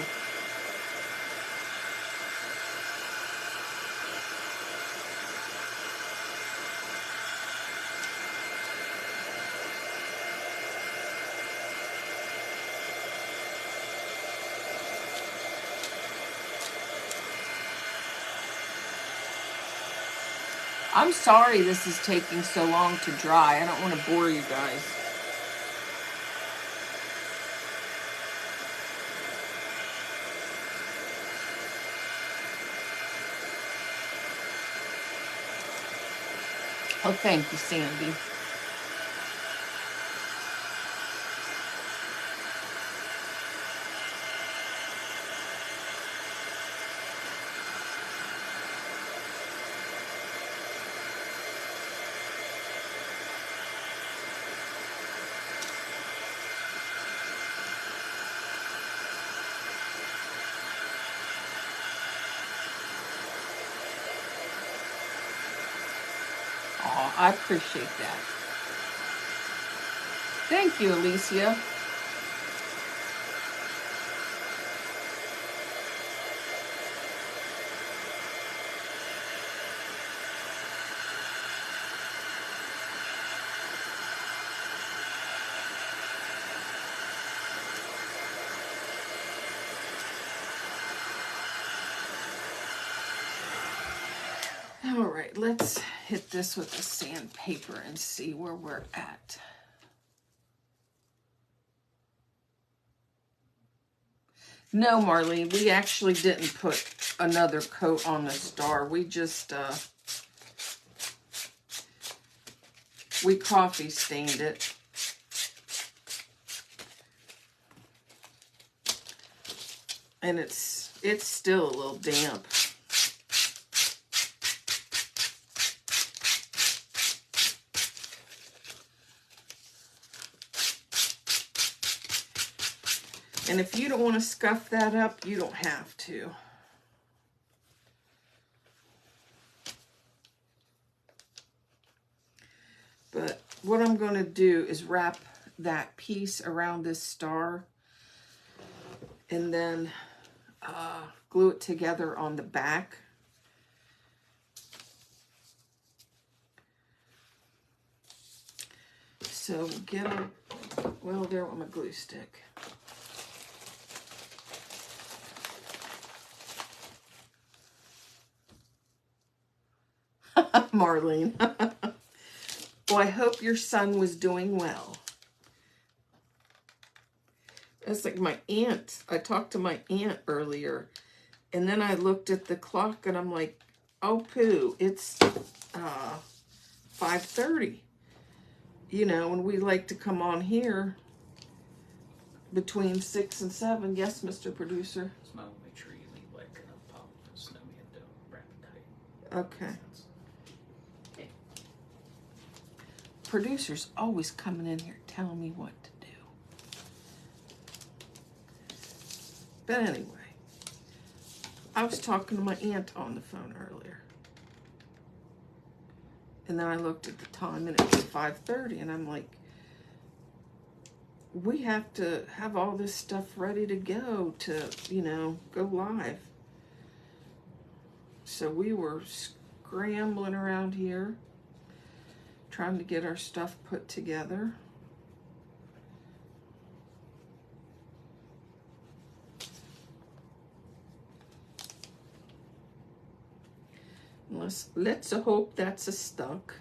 I'm sorry this is taking so long to dry. I don't want to bore you guys. Oh, thank you, Sandy. Oh, I appreciate that. Thank you, Alicia. All right, let's hit this with the sandpaper and see where we're at. No, Marlene, we actually didn't put another coat on the star. We just, we coffee stained it. And it's still a little damp. And if you don't want to scuff that up, you don't have to. But what I'm going to do is wrap that piece around this star and then glue it together on the back. So get a, well, there with my glue stick. Marlene. Well, I hope your son was doing well. It's like my aunt. I talked to my aunt earlier, and then I looked at the clock, and I'm like, oh, poo, it's 5:30. You know, and we like to come on here between 6 and 7. Yes, Mr. Producer? Smile, make sure you leave like a pop of Snowman, don't wrap it tight. Okay. Producer's always coming in here telling me what to do. But anyway, I was talking to my aunt on the phone earlier. And then I looked at the time and it was 5:30 and I'm like, we have to have all this stuff ready to go to, you know, go live. So we were scrambling around here, trying to get our stuff put together. Let's hope that's a stuck.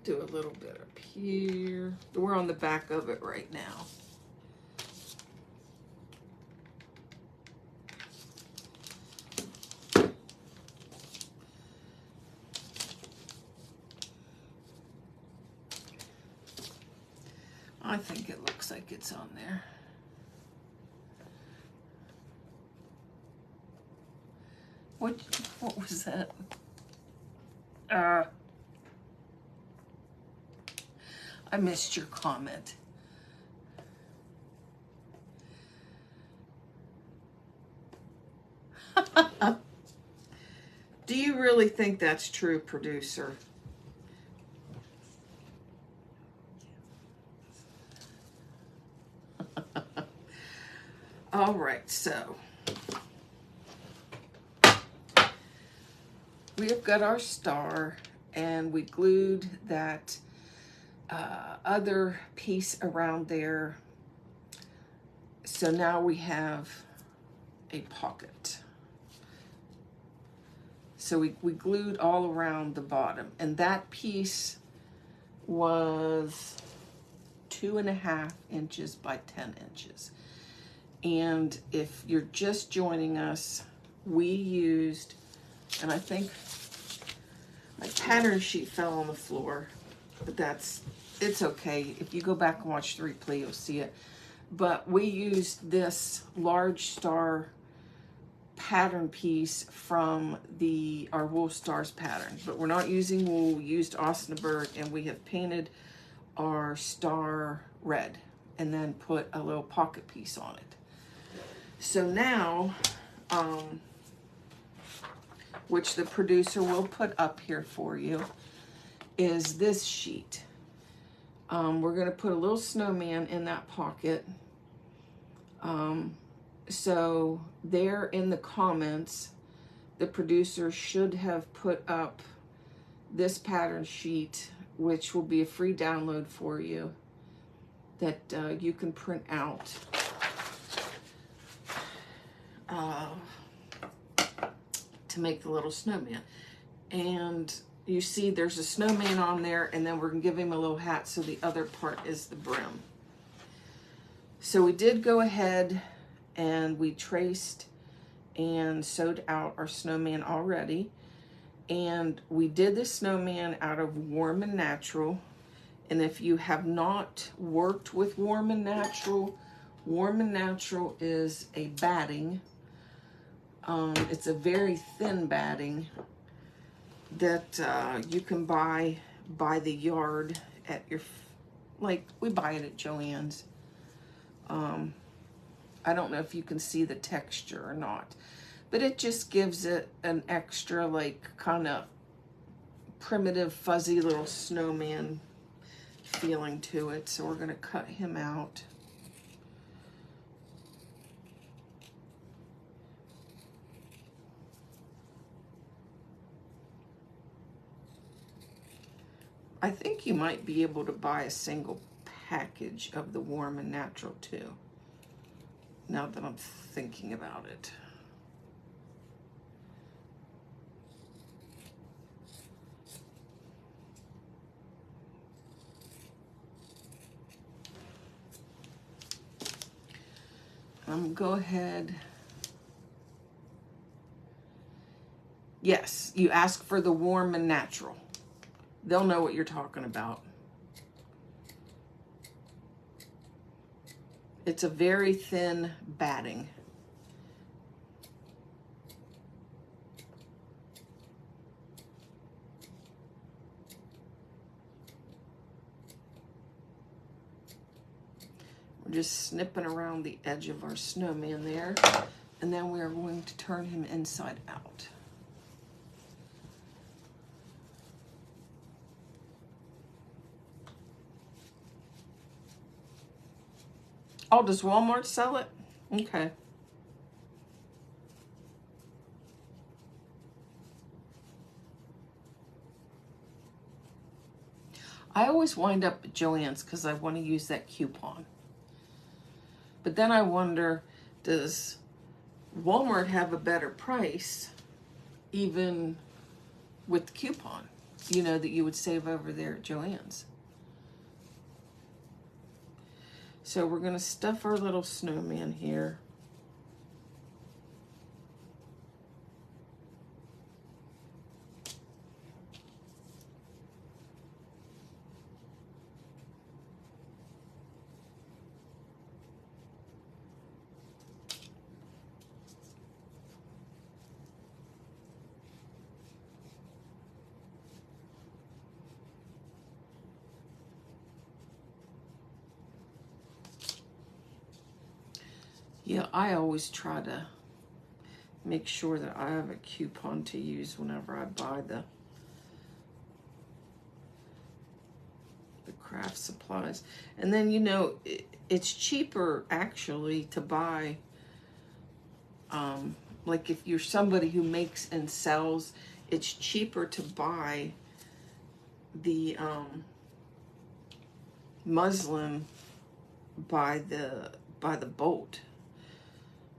Do a little bit up here. We're on the back of it right now. I think it looks like it's on there. What was that? I missed your comment. Do you really think that's true, producer? All right, so we have got our star, and we glued that other piece around there. So now we have a pocket. So we glued all around the bottom, and that piece was 2.5 inches by 10 inches. And if you're just joining us, we used, and I think my pattern sheet fell on the floor, but it's okay. If you go back and watch the replay, you'll see it. But we used this large star pattern piece from our Wool Stars pattern, but we're not using wool. We used Osnaburg, and we have painted our star red and then put a little pocket piece on it. So now, which the producer will put up here for you, is this sheet. We're going to put a little snowman in that pocket. So there in the comments, the producer should have put up this pattern sheet, which will be a free download for you that you can print out. To make the little snowman. And you see there's a snowman on there, and then we're gonna give him a little hat, so the other part is the brim. So we did go ahead and we traced and sewed out our snowman already, and we did the snowman out of Warm and Natural. And if you have not worked with Warm and Natural is a batting. It's a very thin batting that you can buy by the yard at your, like we buy it at Joann's. I don't know if you can see the texture or not, but it just gives it an extra, like, kind of primitive, fuzzy little snowman feeling to it. So we're going to cut him out. I think you might be able to buy a single package of the Warm and Natural too, now that I'm thinking about it. Go ahead. Yes, you ask for the Warm and Natural. They'll know what you're talking about. It's a very thin batting. We're just snipping around the edge of our snowman there, and then we are going to turn him inside out. Oh, does Walmart sell it? Okay. I always wind up at Joann's because I want to use that coupon. But then I wonder, does Walmart have a better price even with the coupon, you know, that you would save over there at Joann's? So we're going to stuff our little snowman here. Yeah, I always try to make sure that I have a coupon to use whenever I buy the craft supplies. And then, you know, it's cheaper actually to buy, like if you're somebody who makes and sells, it's cheaper to buy the muslin by the bolt.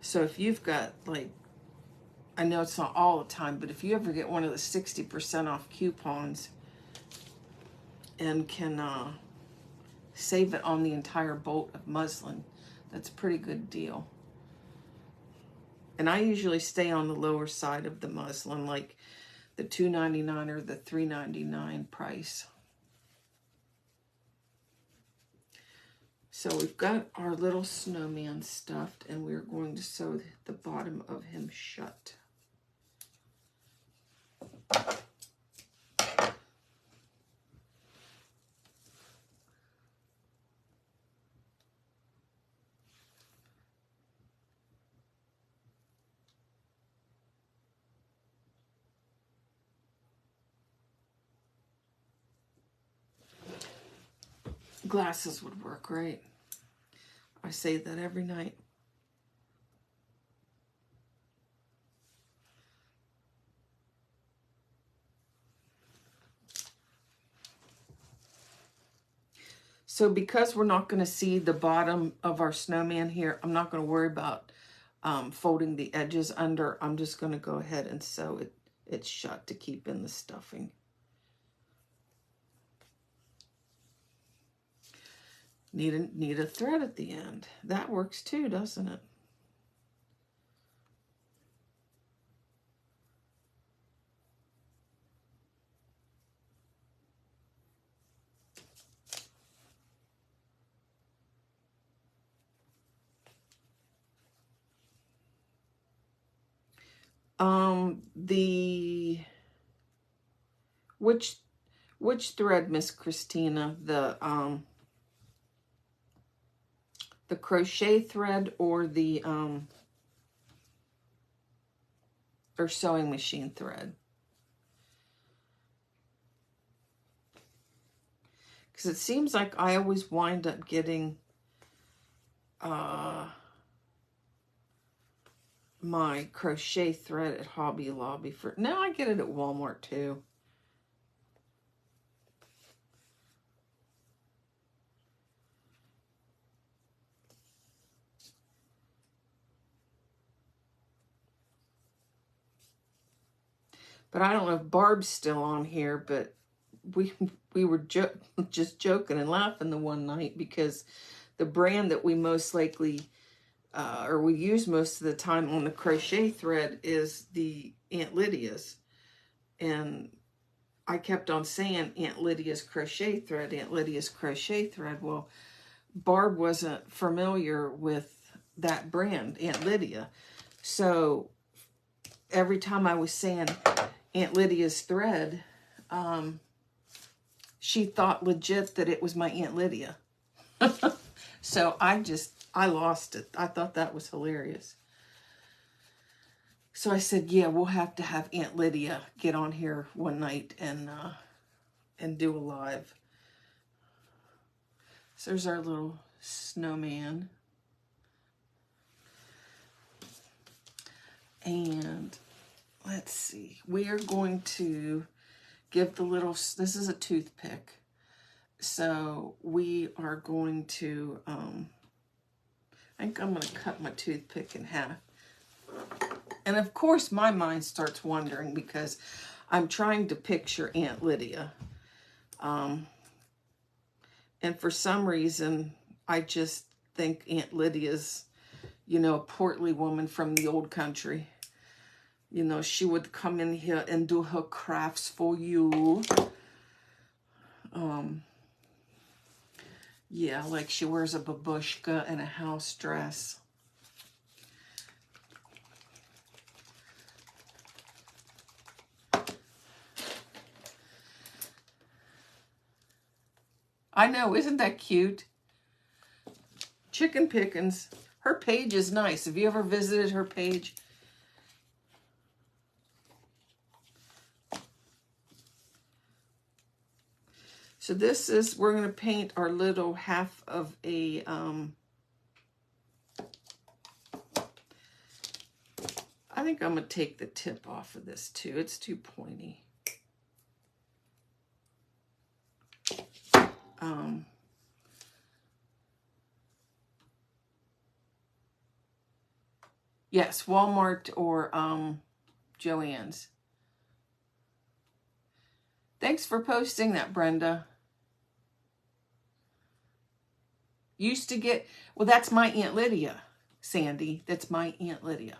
So if you've got, like, I know it's not all the time, but if you ever get one of the 60% off coupons and can save it on the entire bolt of muslin, that's a pretty good deal. And I usually stay on the lower side of the muslin, like the $2.99 or the $3.99 price. So we've got our little snowman stuffed, and we're going to sew the bottom of him shut. Glasses would work great. I say that every night. So because we're not going to see the bottom of our snowman here, I'm not going to worry about folding the edges under. I'm just going to go ahead and sew it shut to keep in the stuffing. Need a thread at the end. That works too, doesn't it? Which thread, Miss Christina? The crochet thread or the or sewing machine thread? Because it seems like I always wind up getting my crochet thread at Hobby Lobby for now. I get it at Walmart too. But I don't know if Barb's still on here, but we were just joking and laughing the one night because the brand that we most likely or we use most of the time on the crochet thread is the Aunt Lydia's. And I kept on saying Aunt Lydia's crochet thread, Aunt Lydia's crochet thread. Well, Barb wasn't familiar with that brand, Aunt Lydia. So every time I was saying Aunt Lydia's thread, she thought legit that it was my Aunt Lydia. So I lost it. I thought that was hilarious. So I said, yeah, we'll have to have Aunt Lydia get on here one night and do a live. So there's our little snowman. And let's see, we are going to give the little, this is a toothpick. So we are going to, I think I'm going to cut my toothpick in half. And of course my mind starts wandering because I'm trying to picture Aunt Lydia. And for some reason, I just think Aunt Lydia's, you know, a portly woman from the old country. You know, she would come in here and do her crafts for you. Yeah, like she wears a babushka and a house dress. I know, isn't that cute? Chicken Pickens. Her page is nice. Have you ever visited her page? So this is, we're going to paint our little half of a, I think I'm going to take the tip off of this too. It's too pointy. Yes, Walmart or Joann's. Thanks for posting that, Brenda. Used to get, well, that's my Aunt Lydia, Sandy. That's my Aunt Lydia.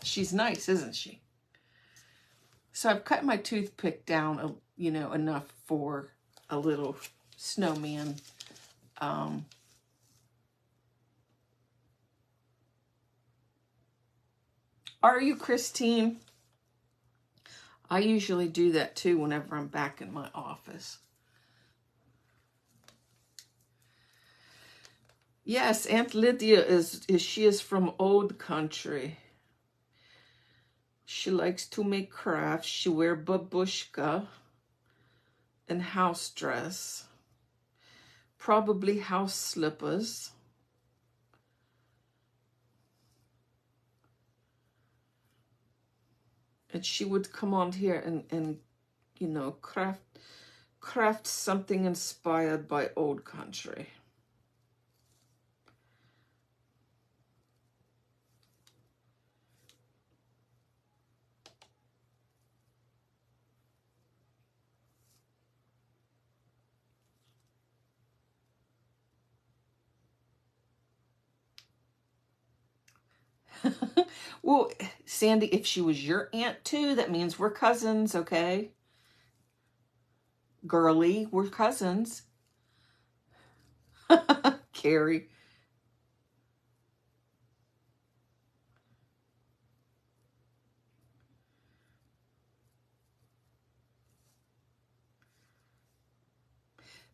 She's nice, isn't she? So I've cut my toothpick down, you know, enough for a little snowman. Are you, Christine? I usually do that too whenever I'm back in my office. Yes, Aunt Lydia she is from old country. She likes to make crafts. She wear babushka and house dress. Probably house slippers. And she would come on here and you know, craft something inspired by old country. Well, Sandy, if she was your aunt too, that means we're cousins, okay? Girly, we're cousins. Carrie.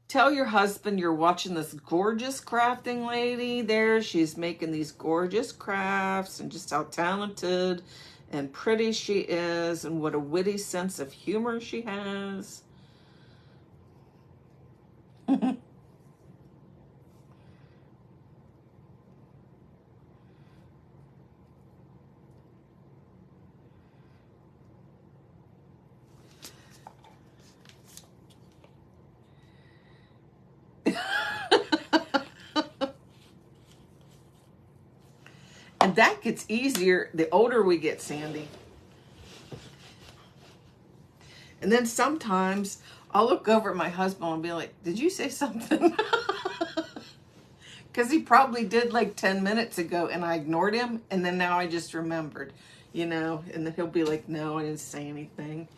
Tell your husband you're watching this gorgeous crafting lady there. She's making these gorgeous crafts and just how talented and pretty she is and what a witty sense of humor she has. And that gets easier the older we get, Sandy. And then sometimes I'll look over at my husband and be like, did you say something? Because he probably did like 10 minutes ago and I ignored him. And then now I just remembered, you know, and then he'll be like, no, I didn't say anything.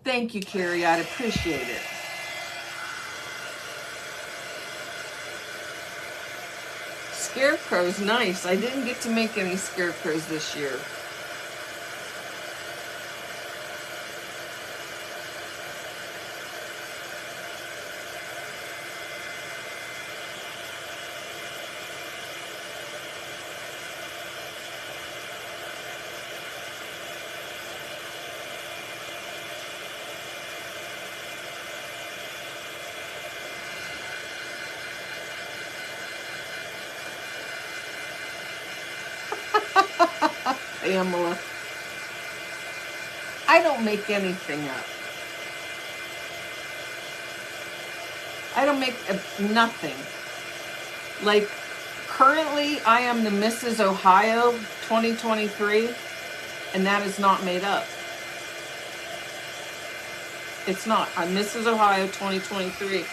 Thank you, Carrie. I'd appreciate it. Scarecrows, nice. I didn't get to make any scarecrows this year. Pamela. I don't make anything up. I don't make nothing. Like, currently, I am the Mrs. Ohio 2023, and that is not made up. It's not. I'm Mrs. Ohio 2023.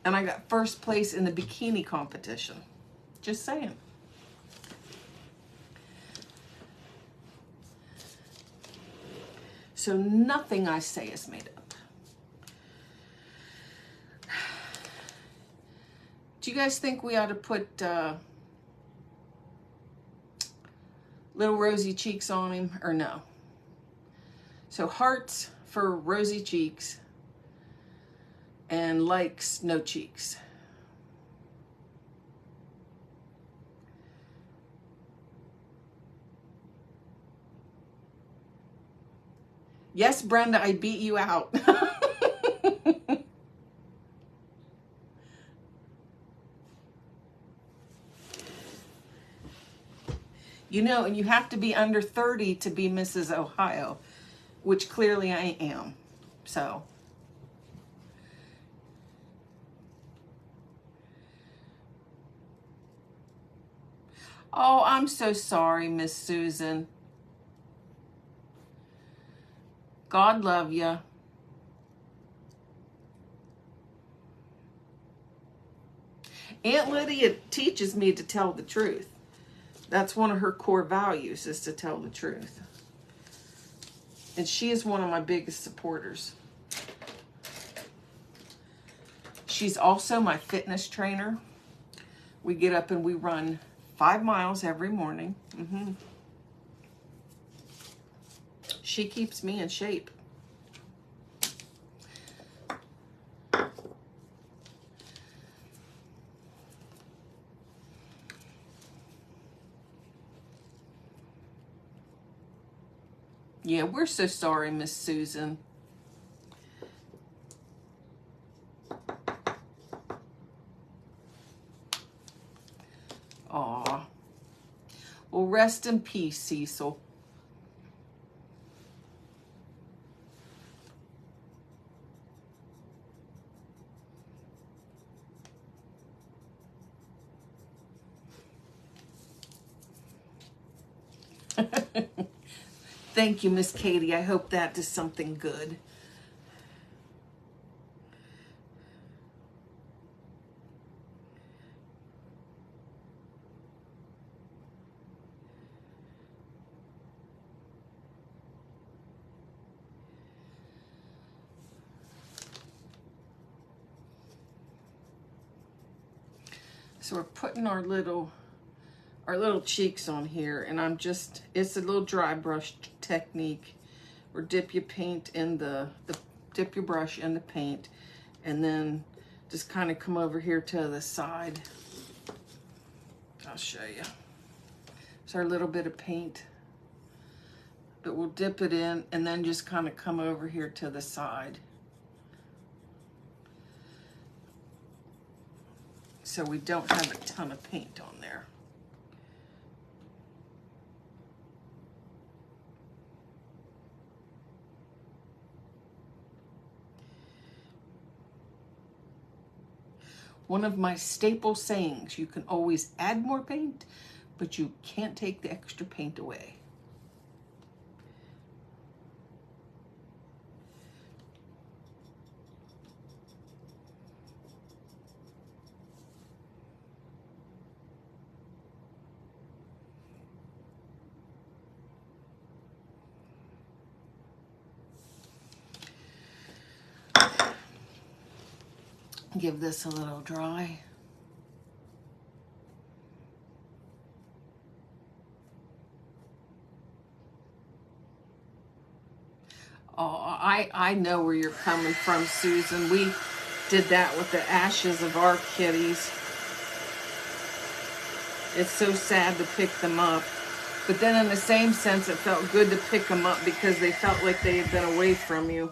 And I got first place in the bikini competition. Just saying. So nothing I say is made up. Do you guys think we ought to put little rosy cheeks on him or no? So hearts for rosy cheeks and likes no cheeks. Yes, Brenda, I beat you out. You know, and you have to be under 30 to be Mrs. Ohio, which clearly I am. So. Oh, I'm so sorry, Miss Susan. God love you. Aunt Lydia teaches me to tell the truth. That's one of her core values, is to tell the truth. And she is one of my biggest supporters. She's also my fitness trainer. We get up and we run 5 miles every morning. She keeps me in shape. Yeah, we're so sorry, Miss Susan. Aw. Well, rest in peace, Cecil. Thank you, Miss Katie. I hope that does something good. So we're putting our little cheeks on here, and it's a little dry brush technique. Or dip your paint in dip your brush in the paint, and then just kind of come over here to the side. I'll show you. It's our little bit of paint, but we'll dip it in and then just kind of come over here to the side. So we don't have a ton of paint on there. One of my staple sayings, you can always add more paint, but you can't take the extra paint away. Give this a little dry. Oh, I know where you're coming from, Susan. We did that with the ashes of our kitties. It's so sad to pick them up. But then in the same sense, it felt good to pick them up because they felt like they had been away from you.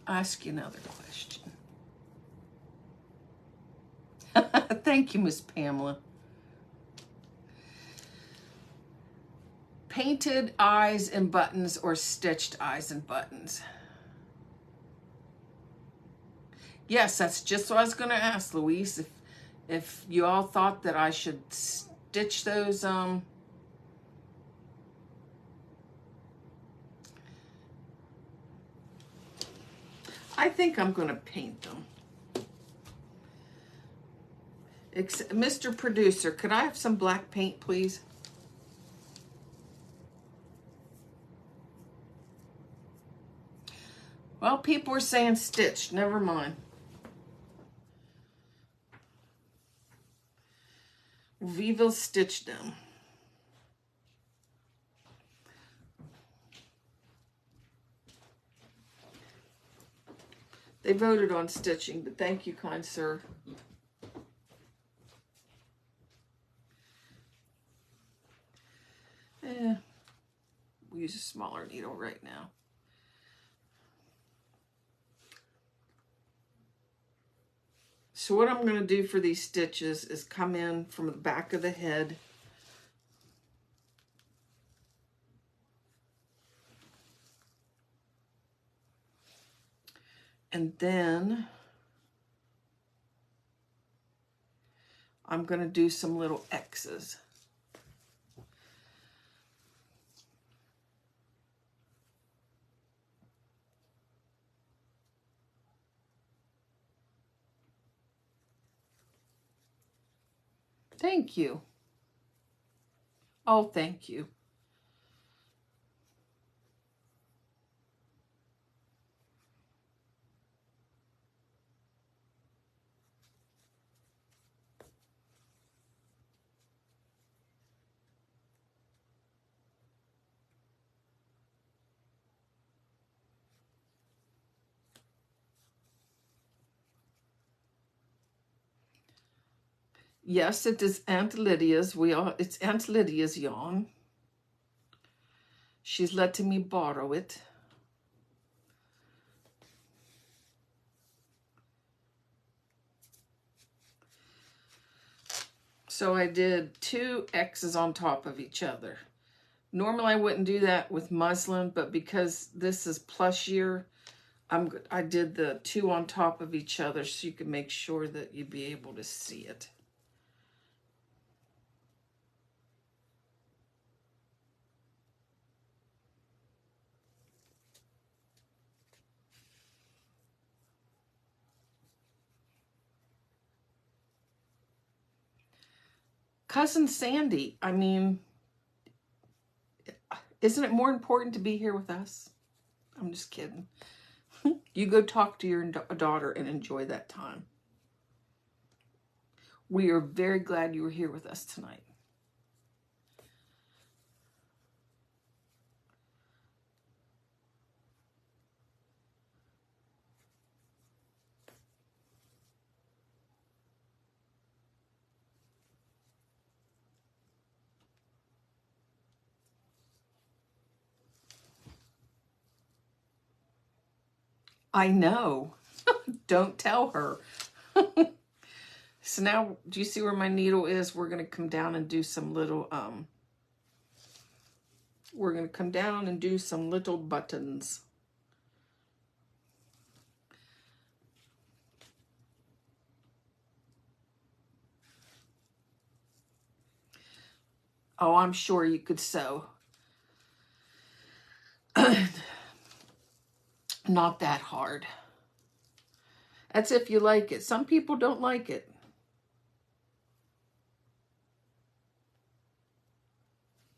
ask you another question. Thank you, Miss Pamela. Painted eyes and buttons or stitched eyes and buttons? Yes, that's just what I was going to ask, Louise. If you all thought that I should stitch those, I think I'm going to paint them. Mr. Producer, could I have some black paint, please? Well, people are saying stitched. Never mind. Viva stitched them. They voted on stitching, but thank you, kind sir. We'll use a smaller needle right now. So what I'm going to do for these stitches is come in from the back of the head. And then I'm going to do some little X's. Thank you. Oh, thank you. Yes, it is Aunt Lydia's. It's Aunt Lydia's yarn. She's letting me borrow it. So I did 2 X's on top of each other. Normally I wouldn't do that with muslin, but because this is plushier, I did the 2 on top of each other so you can make sure that you'd be able to see it. Cousin Sandy, I mean, isn't it more important to be here with us? I'm just kidding. You go talk to your daughter and enjoy that time. We are very glad you were here with us tonight. I know. Don't tell her. So now, do you see where my needle is? We're going to come down and do some little, we're going to come down and do some little buttons. Oh, I'm sure you could sew. Not that hard. That's if you like it. Some people don't like it.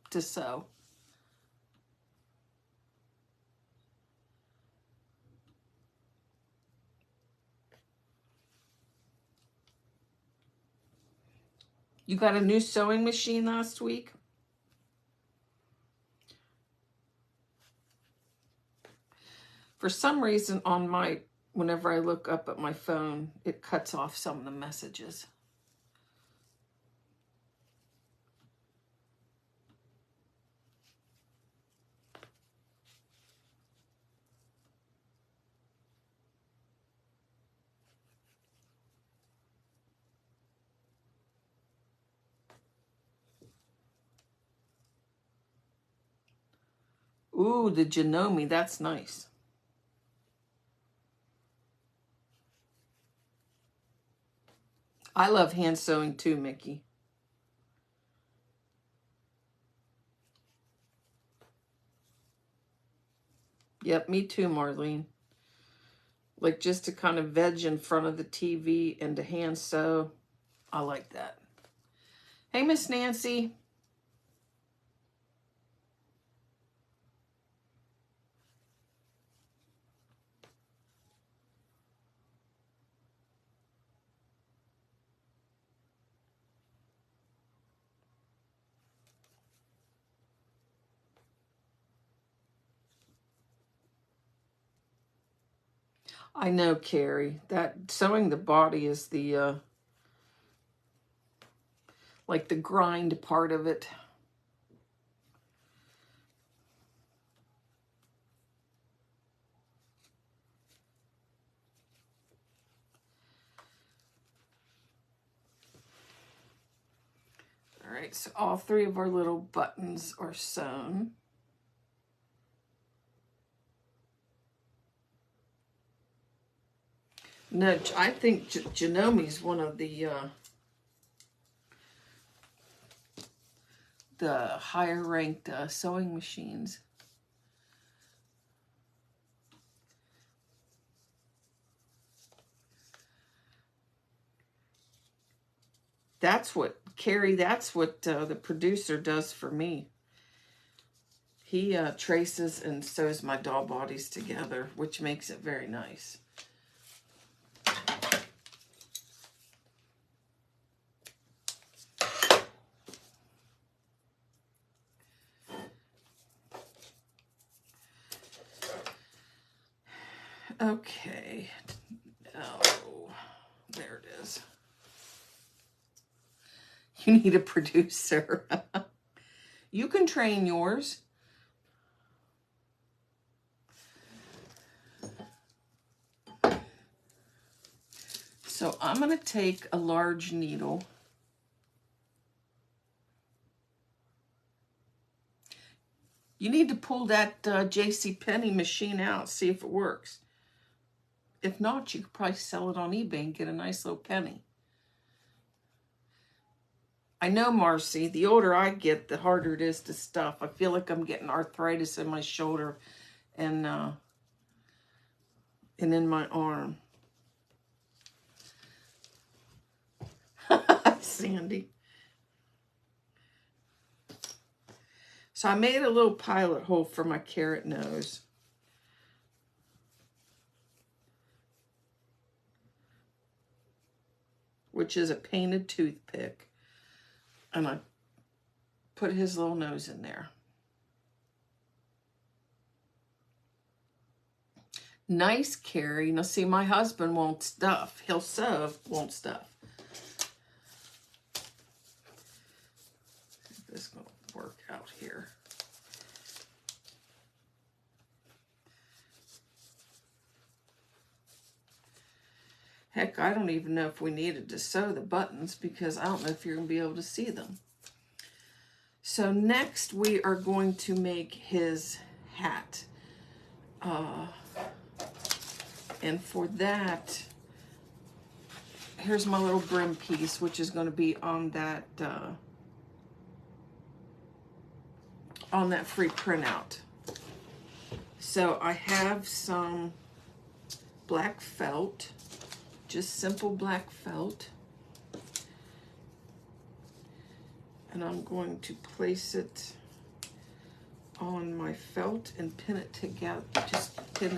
To sew. You got a new sewing machine last week? For some reason on my, whenever I look up at my phone, it cuts off some of the messages. Ooh, the Janome, that's nice. I love hand sewing too, Mickey. Yep, me too, Marlene. Like just to kind of veg in front of the TV and to hand sew. I like that. Hey, Miss Nancy. I know, Carrie, that sewing the body is the, like the grind part of it. All right, so all three of our little buttons are sewn. No, I think Janome is one of the higher ranked sewing machines. That's what, Carrie, that's what the producer does for me. He traces and sews my doll bodies together, which makes it very nice. Okay. Oh, there it is. You need a producer. You can train yours. So I'm going to take a large needle. You need to pull that JCPenney machine out, see if it works. If not, you could probably sell it on eBay and get a nice little penny. I know, Marcy, the older I get, the harder it is to stuff. I feel like I'm getting arthritis in my shoulder and in my arm. Sandy. So I made a little pilot hole for my carrot nose. Which is a painted toothpick. And I put his little nose in there. Nice, Carrie. Now see, my husband won't stuff. He'll sew, won't stuff. This is going to work out here. Heck, I don't even know if we needed to sew the buttons because I don't know if you're going to be able to see them. So next we are going to make his hat. And for that, here's my little brim piece, which is going to be on that free printout. So I have some black felt, just simple black felt. And I'm going to place it on my felt and pin it together. Just pin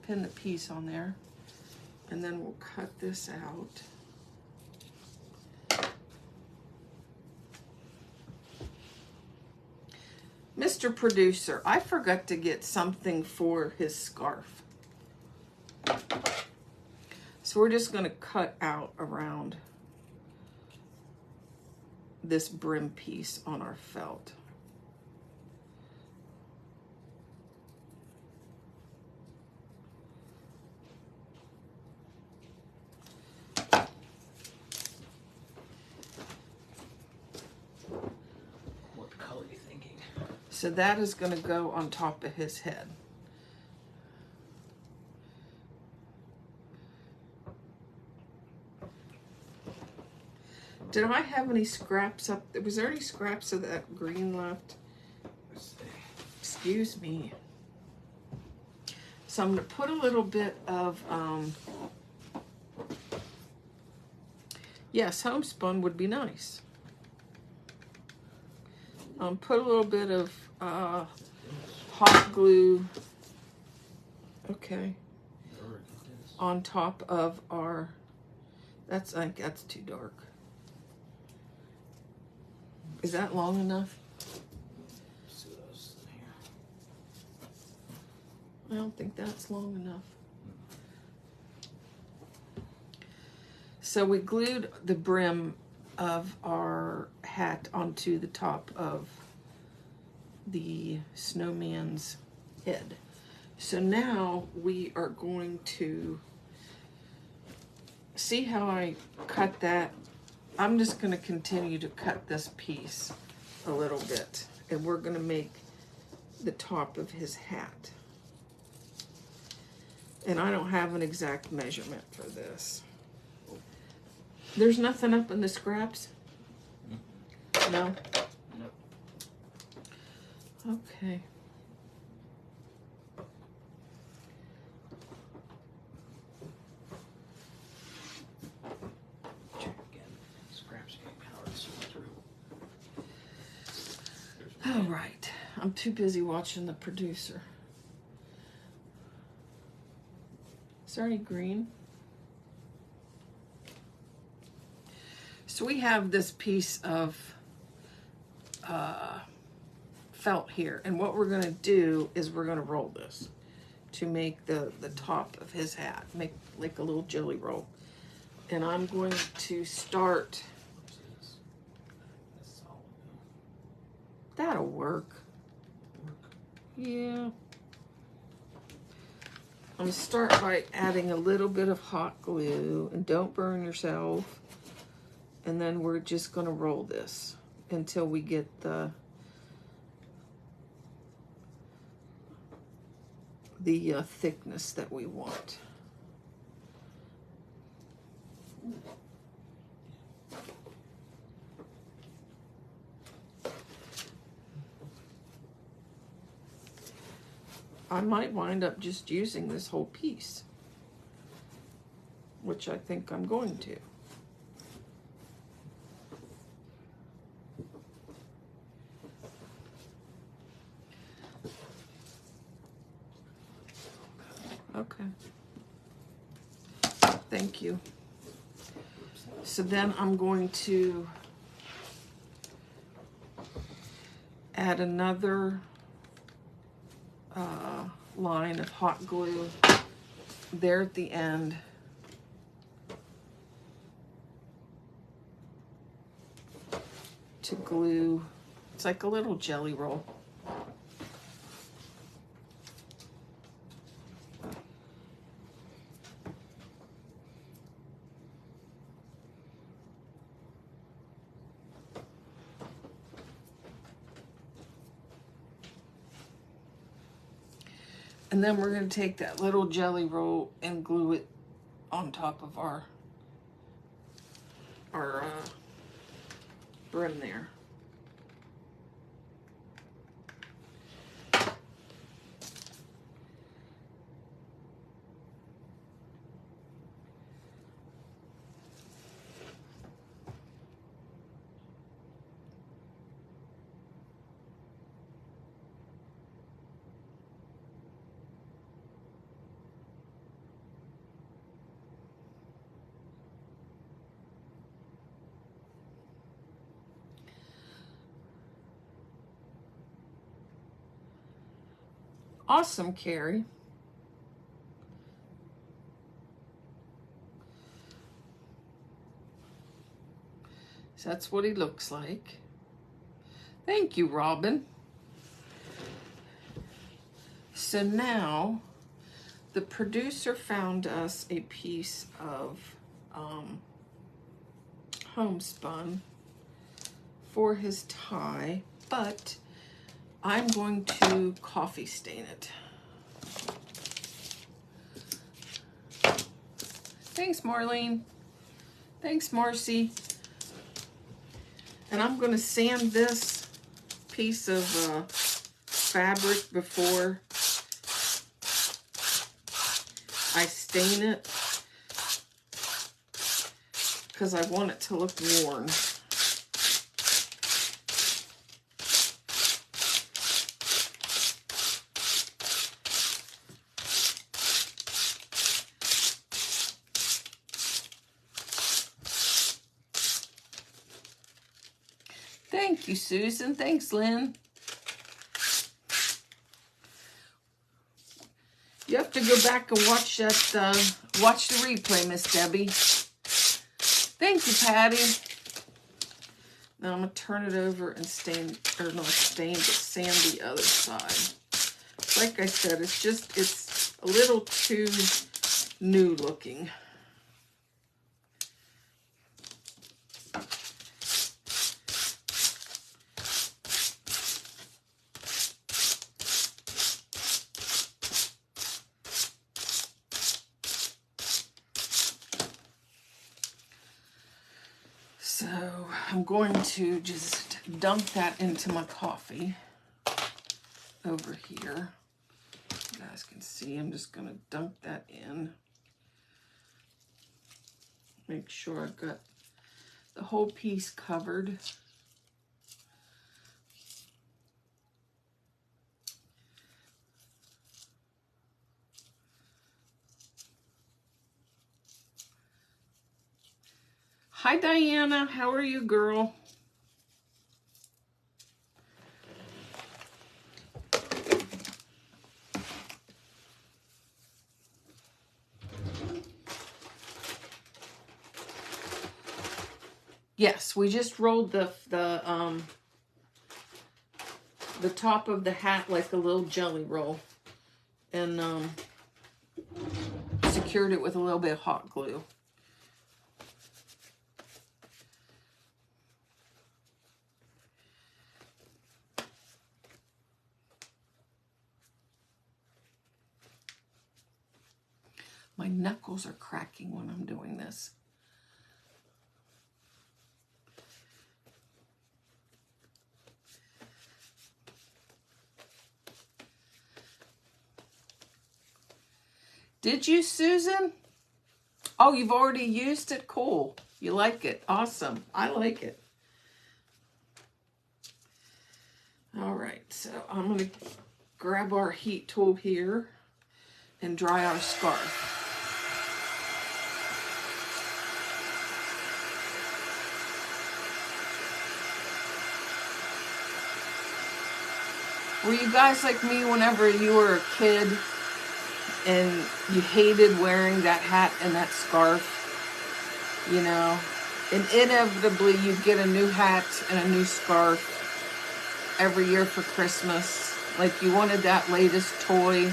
the piece on there. And then we'll cut this out. Mr. Producer, I forgot to get something for his scarf. So we're just going to cut out around this brim piece on our felt. So that is going to go on top of his head. Did I have any scraps up? Was there any scraps of that green left? Excuse me. So I'm going to put a little bit of, yes, homespun would be nice. Put a little bit of hot glue, okay, on top of our, I think that's too dark. Is that long enough? I don't think that's long enough. So we glued the brim of our hat onto the top of the snowman's head. So now we are going to see how I cut that. I'm just going to continue to cut this piece a little bit, and we're going to make the top of his hat. And I don't have an exact measurement for this. There's nothing up in the scraps? No? Nope. Okay. Check again. Scraps getting hard to sort through. All right. I'm too busy watching the producer. Is there any green? So we have this piece of felt here, and what we're going to do is we're going to roll this to make the top of his hat, make like a little jelly roll. And I'm going to start. That'll work. Yeah. I'm going to start by adding a little bit of hot glue, and don't burn yourself. And then we're just going to roll this until we get the thickness that we want. I might wind up just using this whole piece, which I think I'm going to. Okay. Thank you. So then I'm going to add another line of hot glue there at the end. To glue, it's like a little jelly roll. And then we're going to take that little jelly roll and glue it on top of our brim there. Awesome, Carrie. So that's what he looks like. Thank you, Robin. So now the producer found us a piece of homespun for his tie, but I'm going to coffee stain it. Thanks, Marlene. Thanks, Marcy. And I'm going to sand this piece of fabric before I stain it, because I want it to look worn. Thank you, Susan. Thanks, Lynn. You have to go back and watch that. Watch the replay, Miss Debbie. Thank you, Patty. Now I'm gonna turn it over and stain, or not stain, but sand the other side. Like I said, it's a little too new looking. So I'm going to just dunk that into my coffee over here. You guys can see, I'm just going to dunk that in. Make sure I've got the whole piece covered. Hi, Diana. How are you, girl? Yes, we just rolled the top of the hat like a little jelly roll, and secured it with a little bit of hot glue. My knuckles are cracking when I'm doing this. Did you, Susan? Oh, you've already used it? Cool. You like it? Awesome. I like it. All right, so I'm going to grab our heat tool here and dry our scarf. Were you guys like me whenever you were a kid and you hated wearing that hat and that scarf? You know, and inevitably you get a new hat and a new scarf every year for Christmas. Like you wanted that latest toy,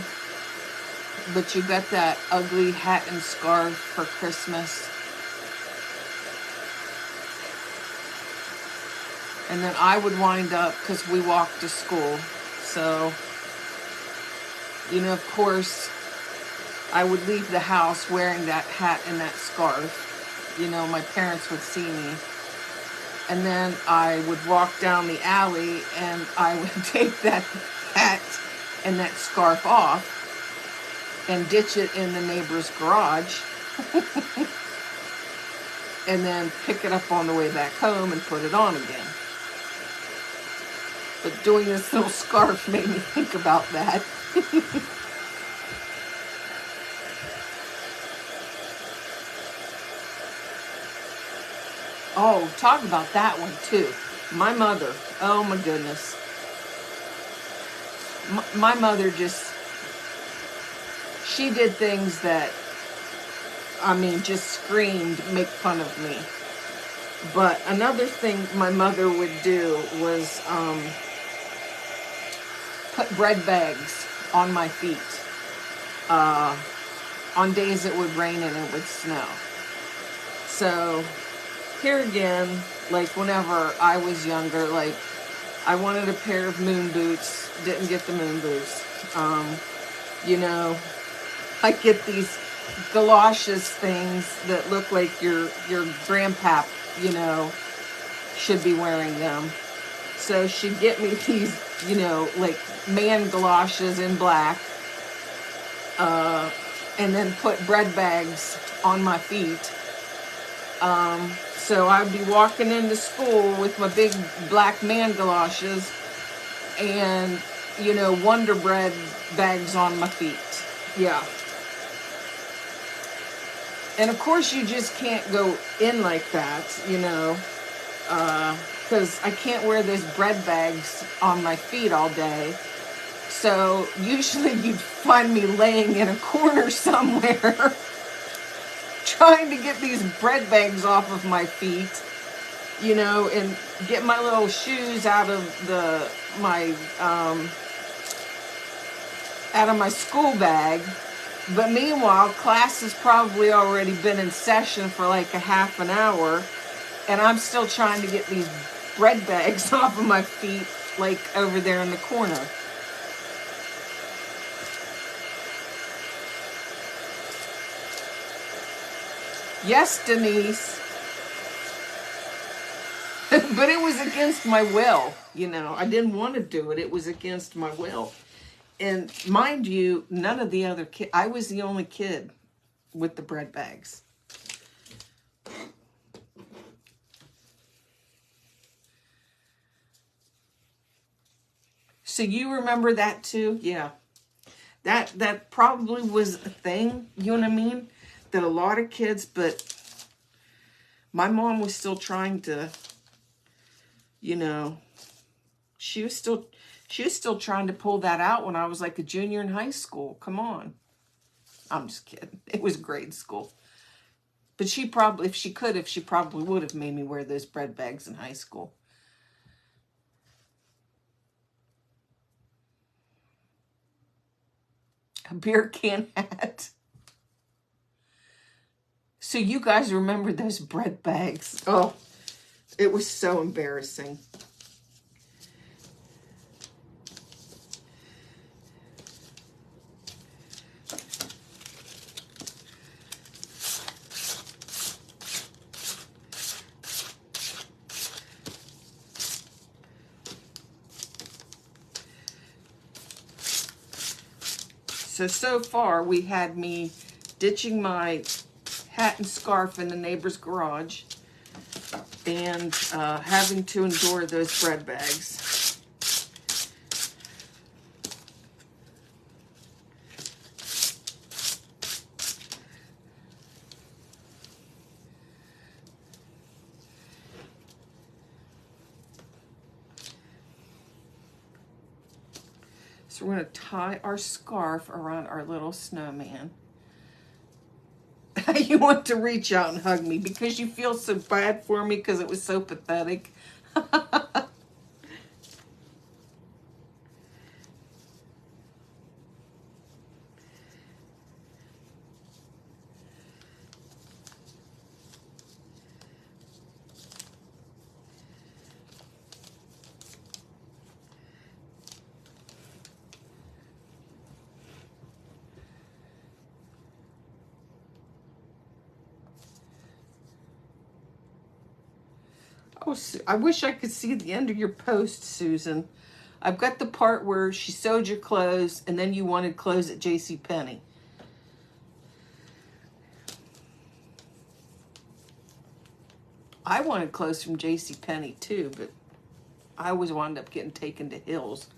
but you got that ugly hat and scarf for Christmas. And then I would wind up, because we walked to school, so, you know, of course, I would leave the house wearing that hat and that scarf. You know, my parents would see me. And then I would walk down the alley and I would take that hat and that scarf off and ditch it in the neighbor's garage. And then pick it up on the way back home and put it on again. But doing this little scarf made me think about that. Oh, talk about that one too. My mother, oh my goodness. My mother just, she did things that, I mean, just screamed, make fun of me. But another thing my mother would do was put bread bags on my feet on days it would rain and it would snow. So here again, like whenever I was younger, like I wanted a pair of moon boots. Didn't get the moon boots. You know, I get these galoshes things that look like your grandpap, you know, should be wearing them. So she'd get me these, you know, like man galoshes in black, and then put bread bags on my feet. So I'd be walking into school with my big black man galoshes and, you know, Wonder Bread bags on my feet. Yeah. And of course you just can't go in like that, you know, because I can't wear those bread bags on my feet all day. So usually you'd find me laying in a corner somewhere trying to get these bread bags off of my feet, you know, and get my little shoes out of my school bag. But meanwhile, class has probably already been in session for like a half an hour, and I'm still trying to get these bread bags off of my feet, like over there in the corner. Yes, Denise. But it was against my will, you know. I didn't want to do it. It was against my will. And mind you, none of the other kids, I was the only kid with the bread bags. So you remember that too? Yeah. That probably was a thing, you know what I mean? That a lot of kids, but my mom was still trying to, you know, she was still trying to pull that out when I was like a junior in high school. Come on. I'm just kidding. It was grade school. But she probably, if she probably would have made me wear those bread bags in high school. A beer can hat. So you guys remember those bread bags? Oh, it was so embarrassing. So far we had me ditching my hat and scarf in the neighbor's garage and having to endure those bread bags. So we're going to tie our scarf around our little snowman. You want to reach out and hug me because you feel so bad for me because it was so pathetic. Oh, I wish I could see the end of your post, Susan. I've got the part where she sewed your clothes and then you wanted clothes at JCPenney. I wanted clothes from JCPenney too, but I always wound up getting taken to Hills.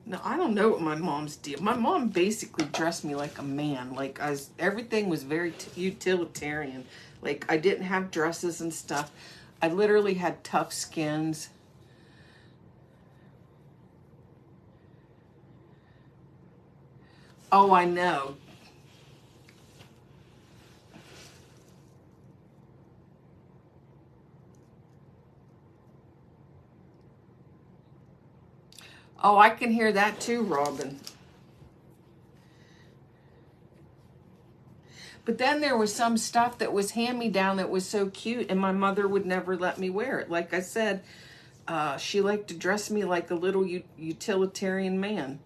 Now, I don't know what my mom's deal. My mom basically dressed me like a man. Like, everything was very utilitarian. Like, I didn't have dresses and stuff. I literally had tough skins. Oh, I know. Oh, I can hear that too, Robin. But then there was some stuff that was hand-me-down that was so cute, and my mother would never let me wear it. Like I said, she liked to dress me like a little utilitarian man.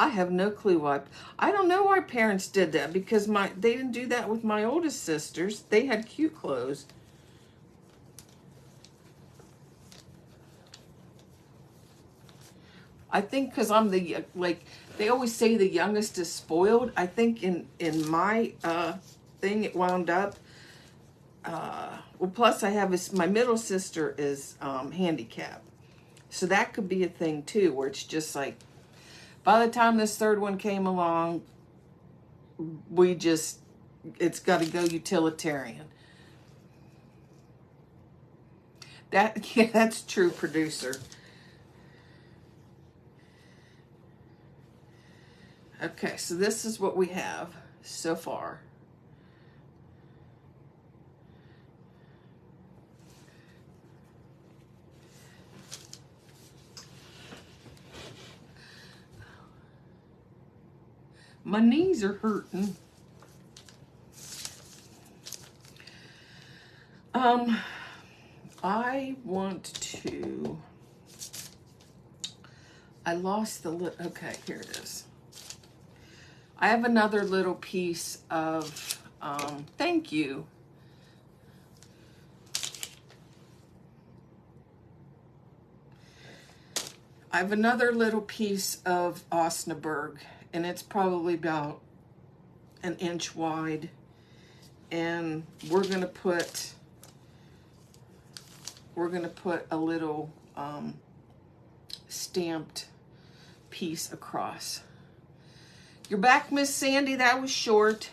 I have no clue why. I don't know why parents did that, because they didn't do that with my oldest sisters. They had cute clothes. I think because I'm like, they always say the youngest is spoiled. I think in my thing it wound up. Well, plus I have my middle sister is handicapped. So that could be a thing too, where it's just like, by the time this third one came along, it's got to go utilitarian. Yeah, that's true, producer. Okay, so this is what we have so far. My knees are hurting. I want to, I lost the, okay, here it is. I have another little piece of, thank you. I have another little piece of Osnaburg, and it's probably about an inch wide. And we're gonna put a little stamped piece across. You're back, Miss Sandy. That was short.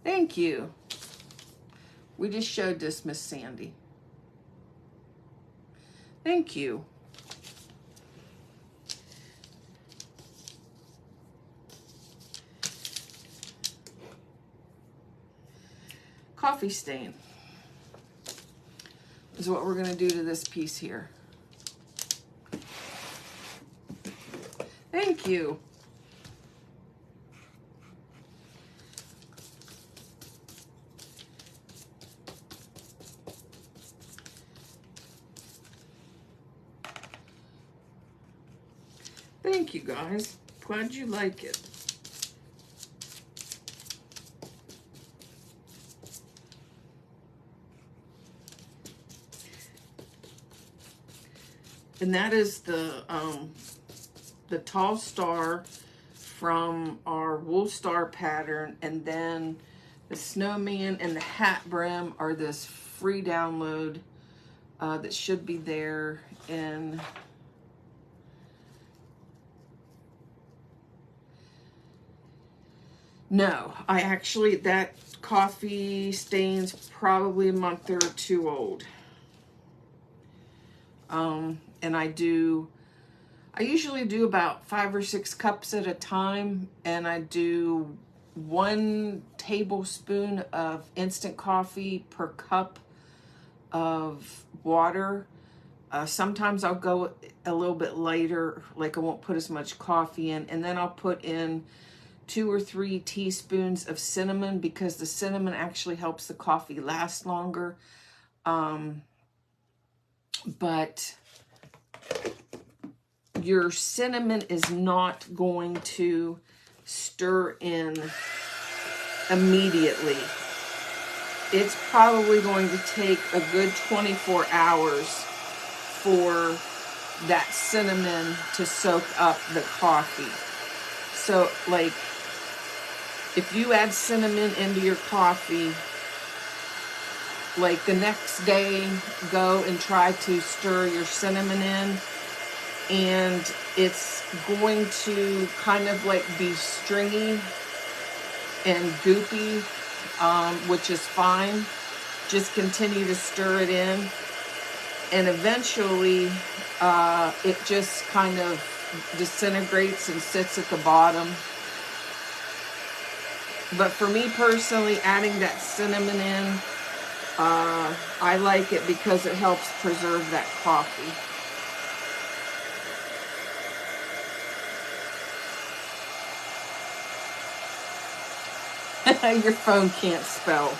Thank you. We just showed this, Miss Sandy. Thank you. Coffee stain is what we're going to do to this piece here. Thank you. Thank you, guys. Glad you like it. And that is the tall star from our wool star pattern, and then the snowman and the hat brim are this free download that should be there in no, I actually, that coffee stain's probably a month or two old. And I usually do about 5 or 6 cups at a time, and I do 1 tablespoon of instant coffee per cup of water. Sometimes I'll go a little bit later, like I won't put as much coffee in, and then I'll put in 2 or 3 teaspoons of cinnamon, because the cinnamon actually helps the coffee last longer. But your cinnamon is not going to stir in immediately. It's probably going to take a good 24 hours for that cinnamon to soak up the coffee. So, like, if you add cinnamon into your coffee, like the next day, go and try to stir your cinnamon in, and it's going to kind of like be stringy and goopy, which is fine. Just continue to stir it in, and eventually it just kind of disintegrates and sits at the bottom. But for me personally, adding that cinnamon in I like it because it helps preserve that coffee. Your phone can't spell.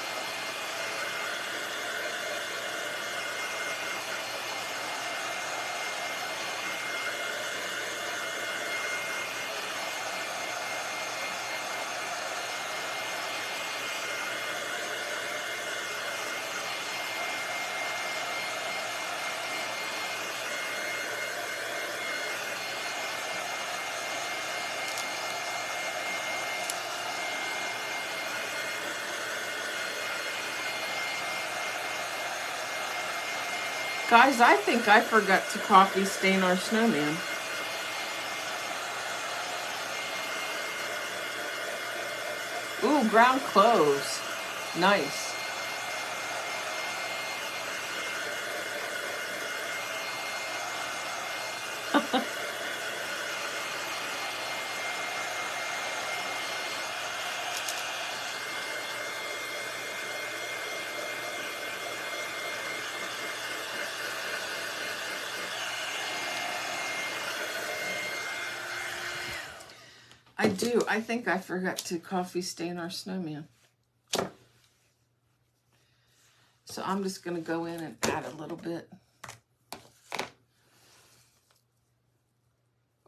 Guys, I think I forgot to coffee stain our snowman. Ooh, ground cloves. Nice. I do. I think I forgot to coffee stain our snowman. So I'm just going to go in and add a little bit.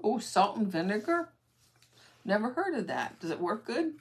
Oh, salt and vinegar? Never heard of that. Does it work good?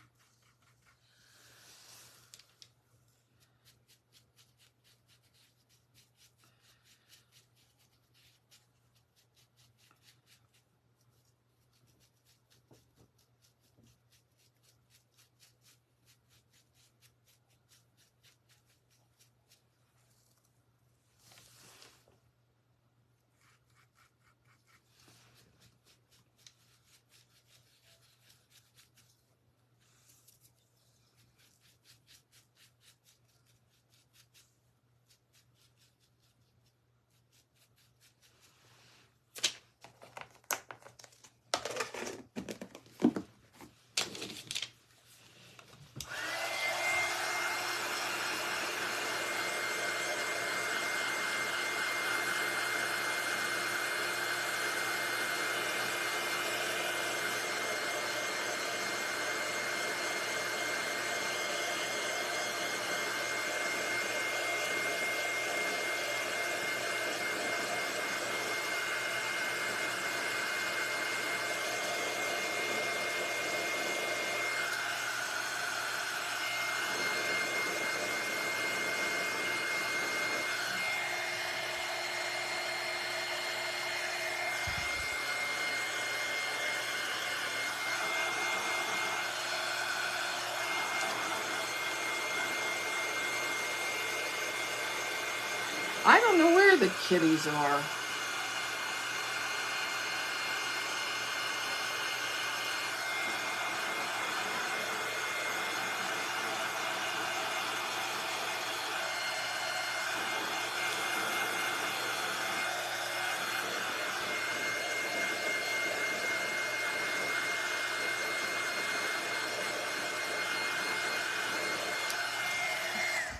I don't know where the kitties are.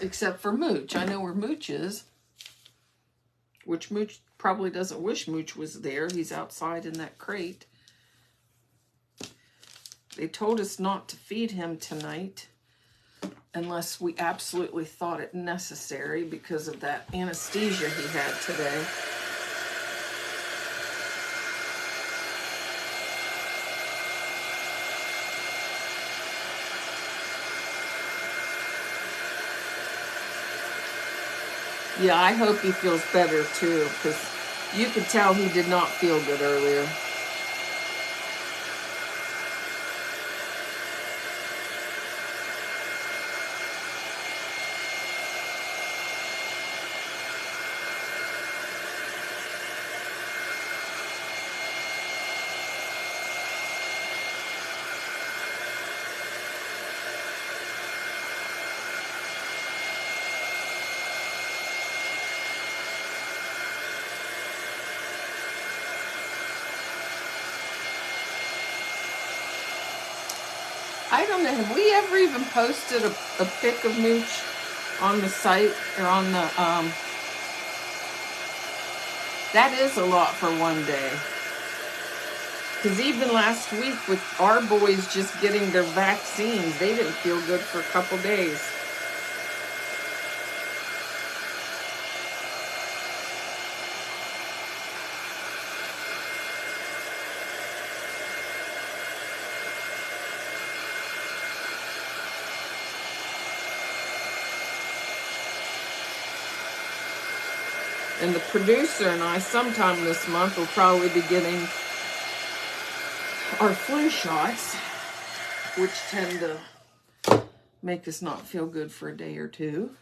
Except for Mooch. I know where Mooch is. Which Mooch probably doesn't wish Mooch was there. He's outside in that crate. They told us not to feed him tonight unless we absolutely thought it necessary because of that anesthesia he had today. Yeah, I hope he feels better too, because you could tell he did not feel good earlier. I don't know, have we ever even posted a pic of Mooch? on the site or on the, that is a lot for one day. Because even last week with our boys just getting their vaccines, they didn't feel good for a couple days. And the producer and I, sometime this month, will probably be getting our flu shots, which tend to make us not feel good for a day or two.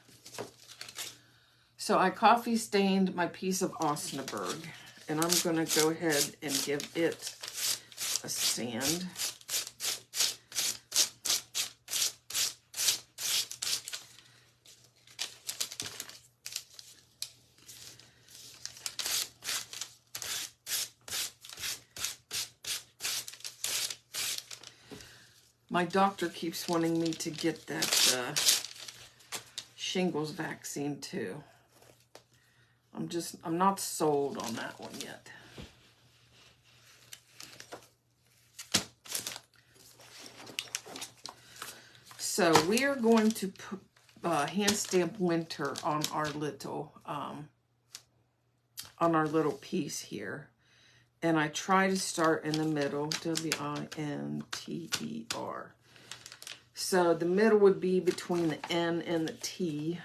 So I coffee stained my piece of Osnaburg, and I'm going to go ahead and give it a sand. My doctor keeps wanting me to get that shingles vaccine too. I'm not sold on that one yet. So we are going to put hand stamp winter on our little piece here. And I try to start in the middle, W-I-N-T-E-R. So the middle would be between the N and the T.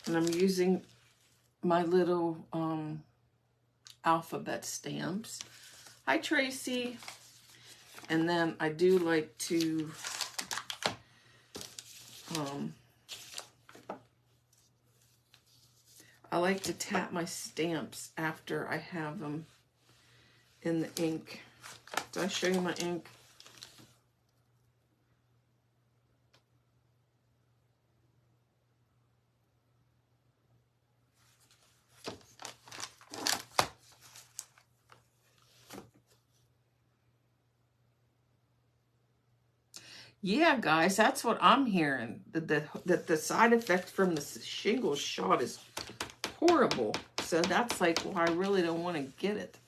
And I'm using my little alphabet stamps. Hi, Tracy. And then I do like to I like to tap my stamps after I have them in the ink. Did I show you my ink? Yeah, guys, that's what I'm hearing. That the side effect from the shingles shot is horrible. So that's like why I really don't want to get it.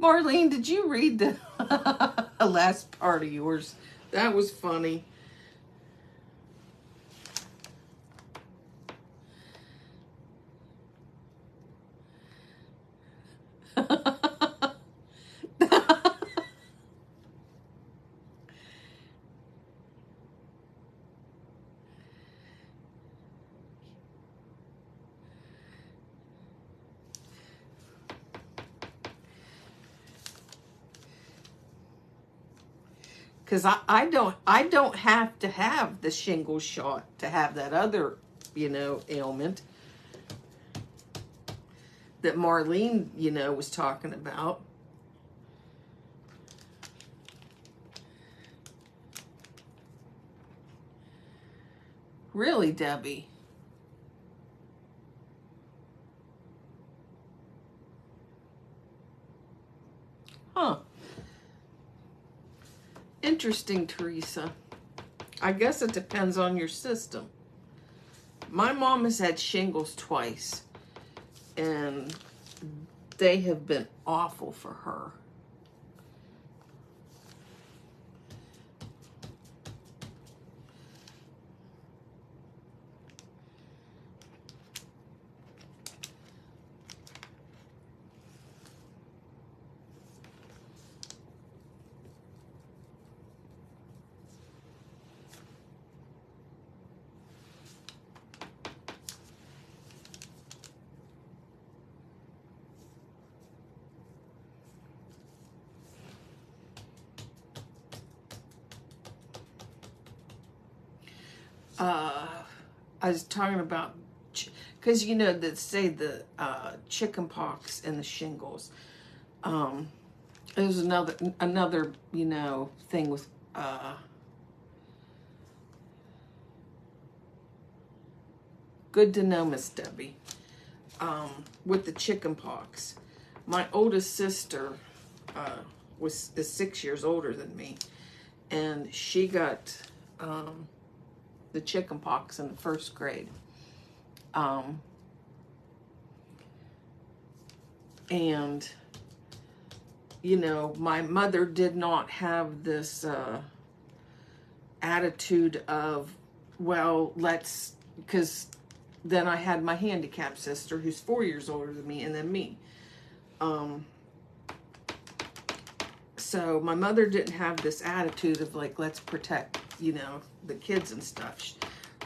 Marlene, did you read the last part of yours? That was funny. Because I don't have to have the shingles shot to have that other, ailment that Marlene, was talking about. Really, Debbie? Huh. Interesting, Teresa. I guess it depends on your system. My mom has had shingles twice, and they have been awful for her. I was talking about, because you know that say the chicken pox and the shingles. There's another you know thing with good to know, Miss Debbie. With the chicken pox, my oldest sister is 6 years older than me, and she got the chicken pox in the first grade. And you know, my mother did not have this attitude of, well, let's, because then I had my handicapped sister who's 4 years older than me, and then me. So my mother didn't have this attitude of like, let's protect, you know, the kids and stuff.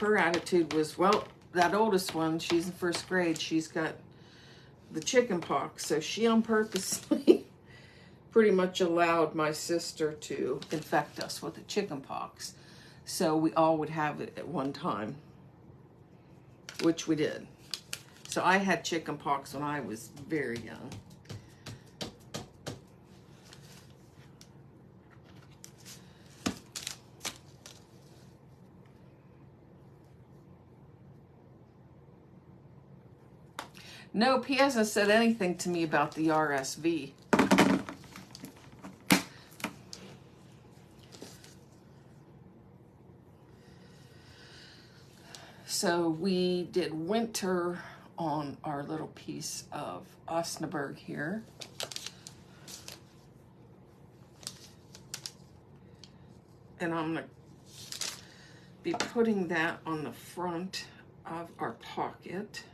Her attitude was, well, that oldest one, she's in first grade, she's got the chicken pox. So she on purposely pretty much allowed my sister to infect us with the chicken pox. So we all would have it at one time, which we did. So I had chicken pox when I was very young. Nope, he hasn't said anything to me about the RSV. So we did winter on our little piece of Osnaburg here. And I'm going to be putting that on the front of our pocket.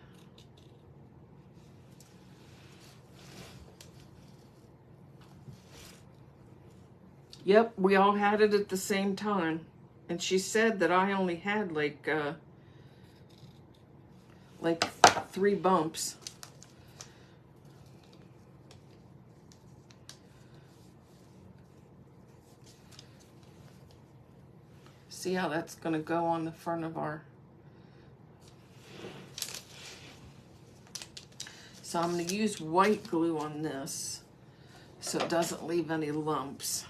Yep, we all had it at the same time. And she said that I only had like 3 bumps. See how that's going to go on the front of our... So I'm going to use white glue on this so it doesn't leave any lumps.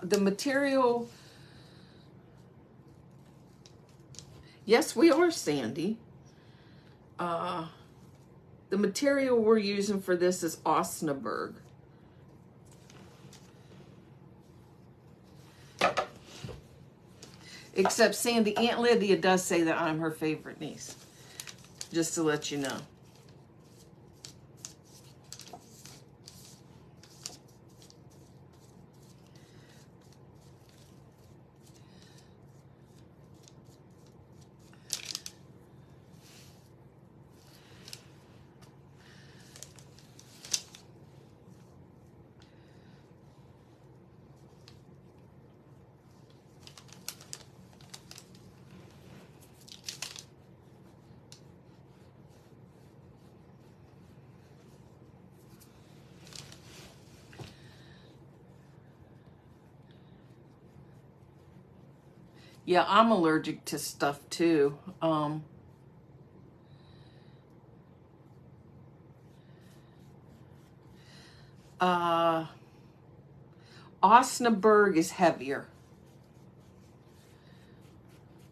The material, yes, we are sandy. The material we're using for this is Osnaburg. Except Sandy, Aunt Lydia does say that I'm her favorite niece. Just to let you know. Yeah, I'm allergic to stuff too. Osnaburg is heavier.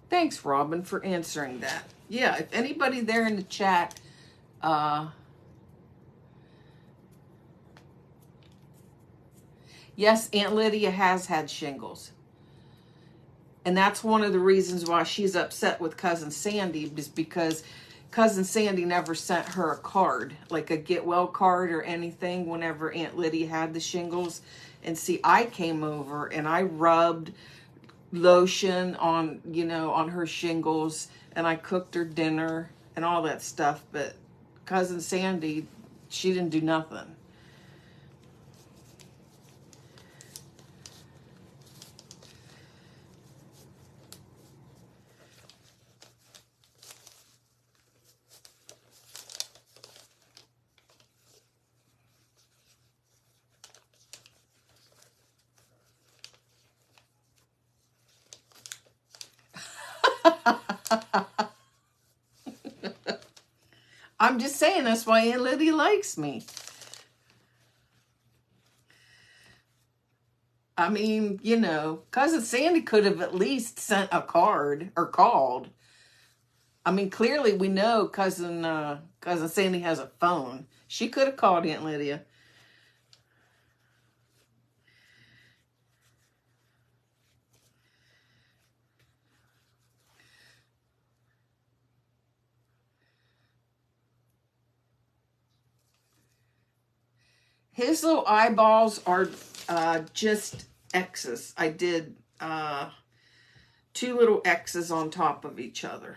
Thanks, Robin, for answering that. Yeah, if anybody there in the chat, yes, Aunt Lydia has had shingles. And that's one of the reasons why she's upset with Cousin Sandy, is because Cousin Sandy never sent her a card, like a get well card or anything, whenever Aunt Lydia had the shingles. And see, I came over and I rubbed lotion on, you know, on her shingles, and I cooked her dinner and all that stuff. But Cousin Sandy, she didn't do nothing. I'm just saying that's why Aunt Lydia likes me. I mean, you know, Cousin Sandy could have at least sent a card or called. I mean, clearly we know Cousin Sandy has a phone. She could have called Aunt Lydia. His little eyeballs are just X's. I did 2 little X's on top of each other.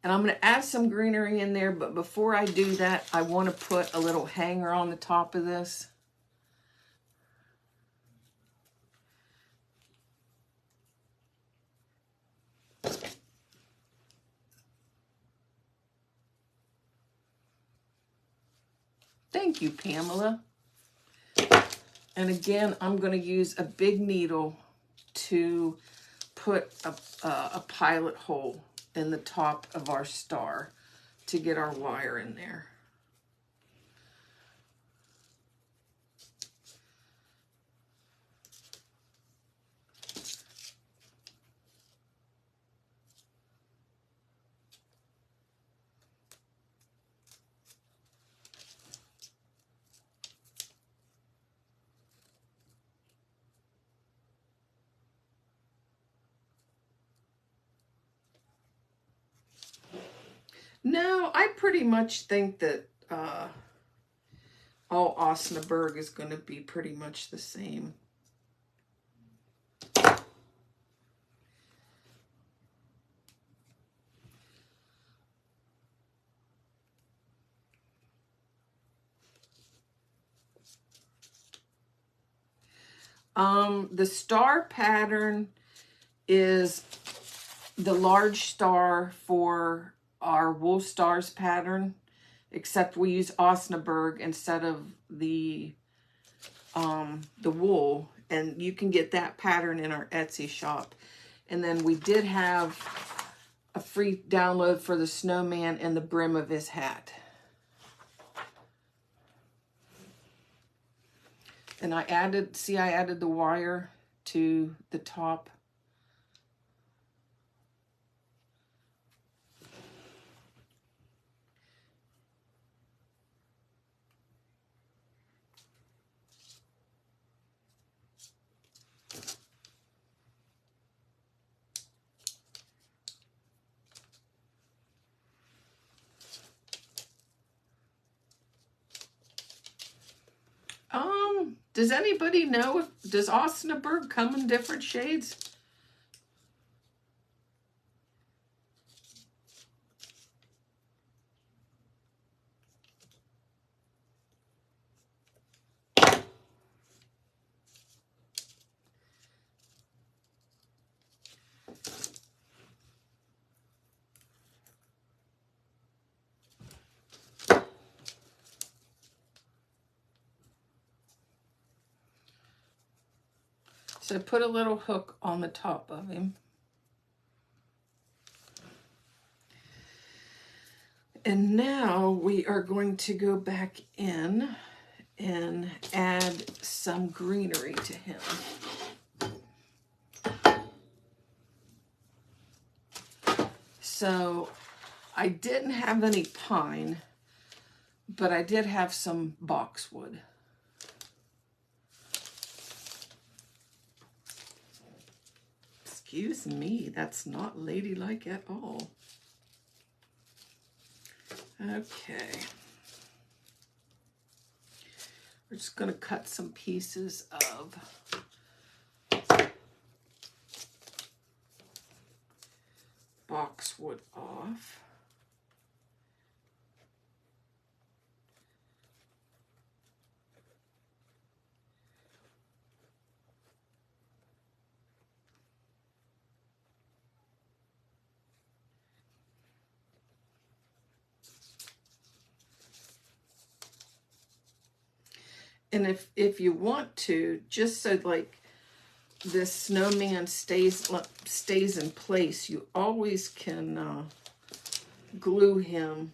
And I'm going to add some greenery in there, but before I do that, I want to put a little hanger on the top of this. Thank you, Pamela. And again, I'm going to use a big needle to put a pilot hole in the top of our star to get our wire in there. No, I pretty much think that all Osnaburg is going to be pretty much the same. The star pattern is the large star for our wool stars pattern, except we use Osnaburg instead of the wool, and you can get that pattern in our Etsy shop. And then we did have a free download for the snowman and the brim of his hat. And I added the wire to the top. Does anybody know does Osnaburg come in different shades? So put a little hook on the top of him. And now we are going to go back in and add some greenery to him. So I didn't have any pine, but I did have some boxwood. Excuse me, that's not ladylike at all. Okay. We're just going to cut some pieces of boxwood off. And if you want to, just so like this snowman stays in place, you always can glue him.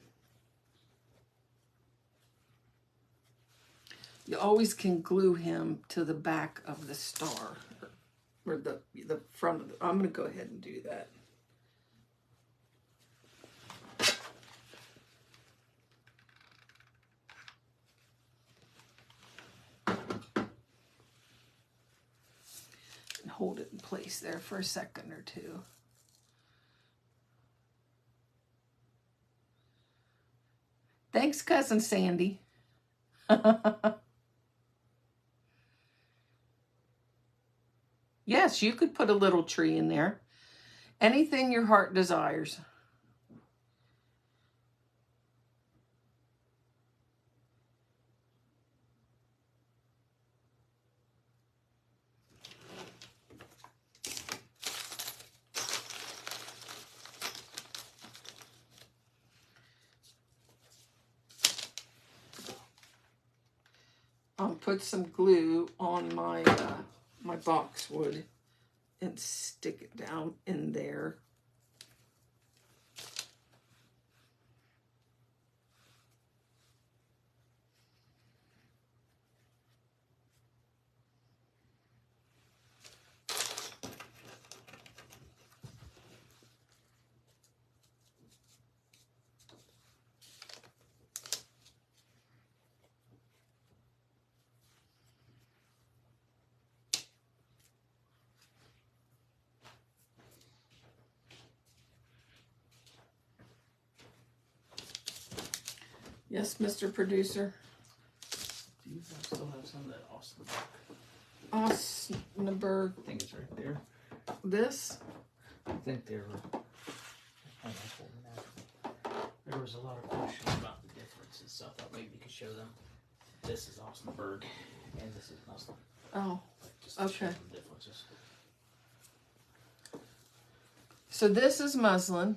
You always can glue him to the back of the star, or the front of the, I'm going to go ahead and do that. And hold it in place there for a second or two. Thanks, Cousin Sandy. Yes, you could put a little tree in there. Anything your heart desires. I'll put some glue on my my boxwood and stick it down in there. Yes, Mr. Producer. Do you still have some of that Osnaburg. I think it's right there. This? I think they were. There was a lot of questions about the differences, so I thought maybe you could show them. This is Osnaburg, and this is muslin. Oh, Just to show okay. them differences. So this is muslin.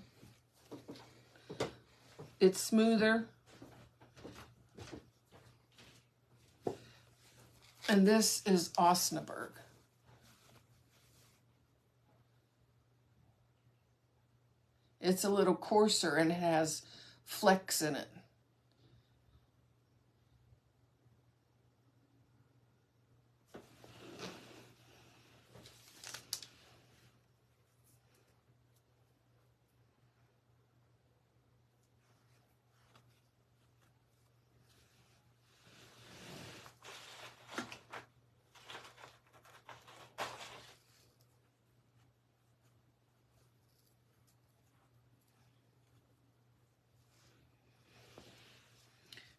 It's smoother. And this is Osnaburg. It's a little coarser and it has flecks in it.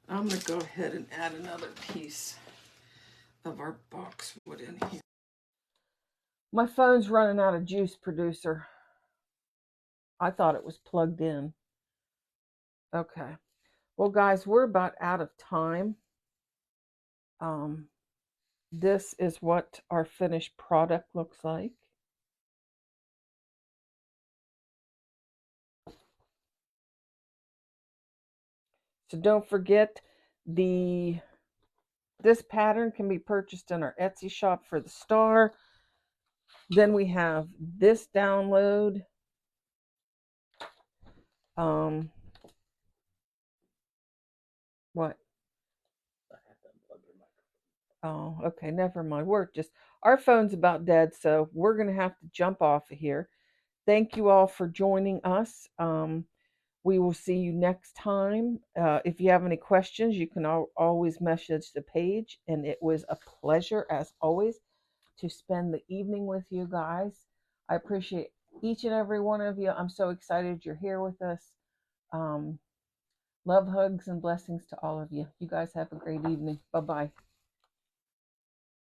I'm going to go ahead and add another piece of our boxwood in here. My phone's running out of juice, Producer. I thought it was plugged in. Okay. Well, guys, we're about out of time. This is what our finished product looks like. So don't forget, this pattern can be purchased in our Etsy shop for the star. Then we have this download. What? Oh, okay, never mind. Our phone's about dead, so we're going to have to jump off of here. Thank you all for joining us. We will see you next time. If you have any questions, you can always message the page. And it was a pleasure, as always, to spend the evening with you guys. I appreciate each and every one of you. I'm so excited you're here with us. Love, hugs, and blessings to all of you. You guys have a great evening. Bye-bye.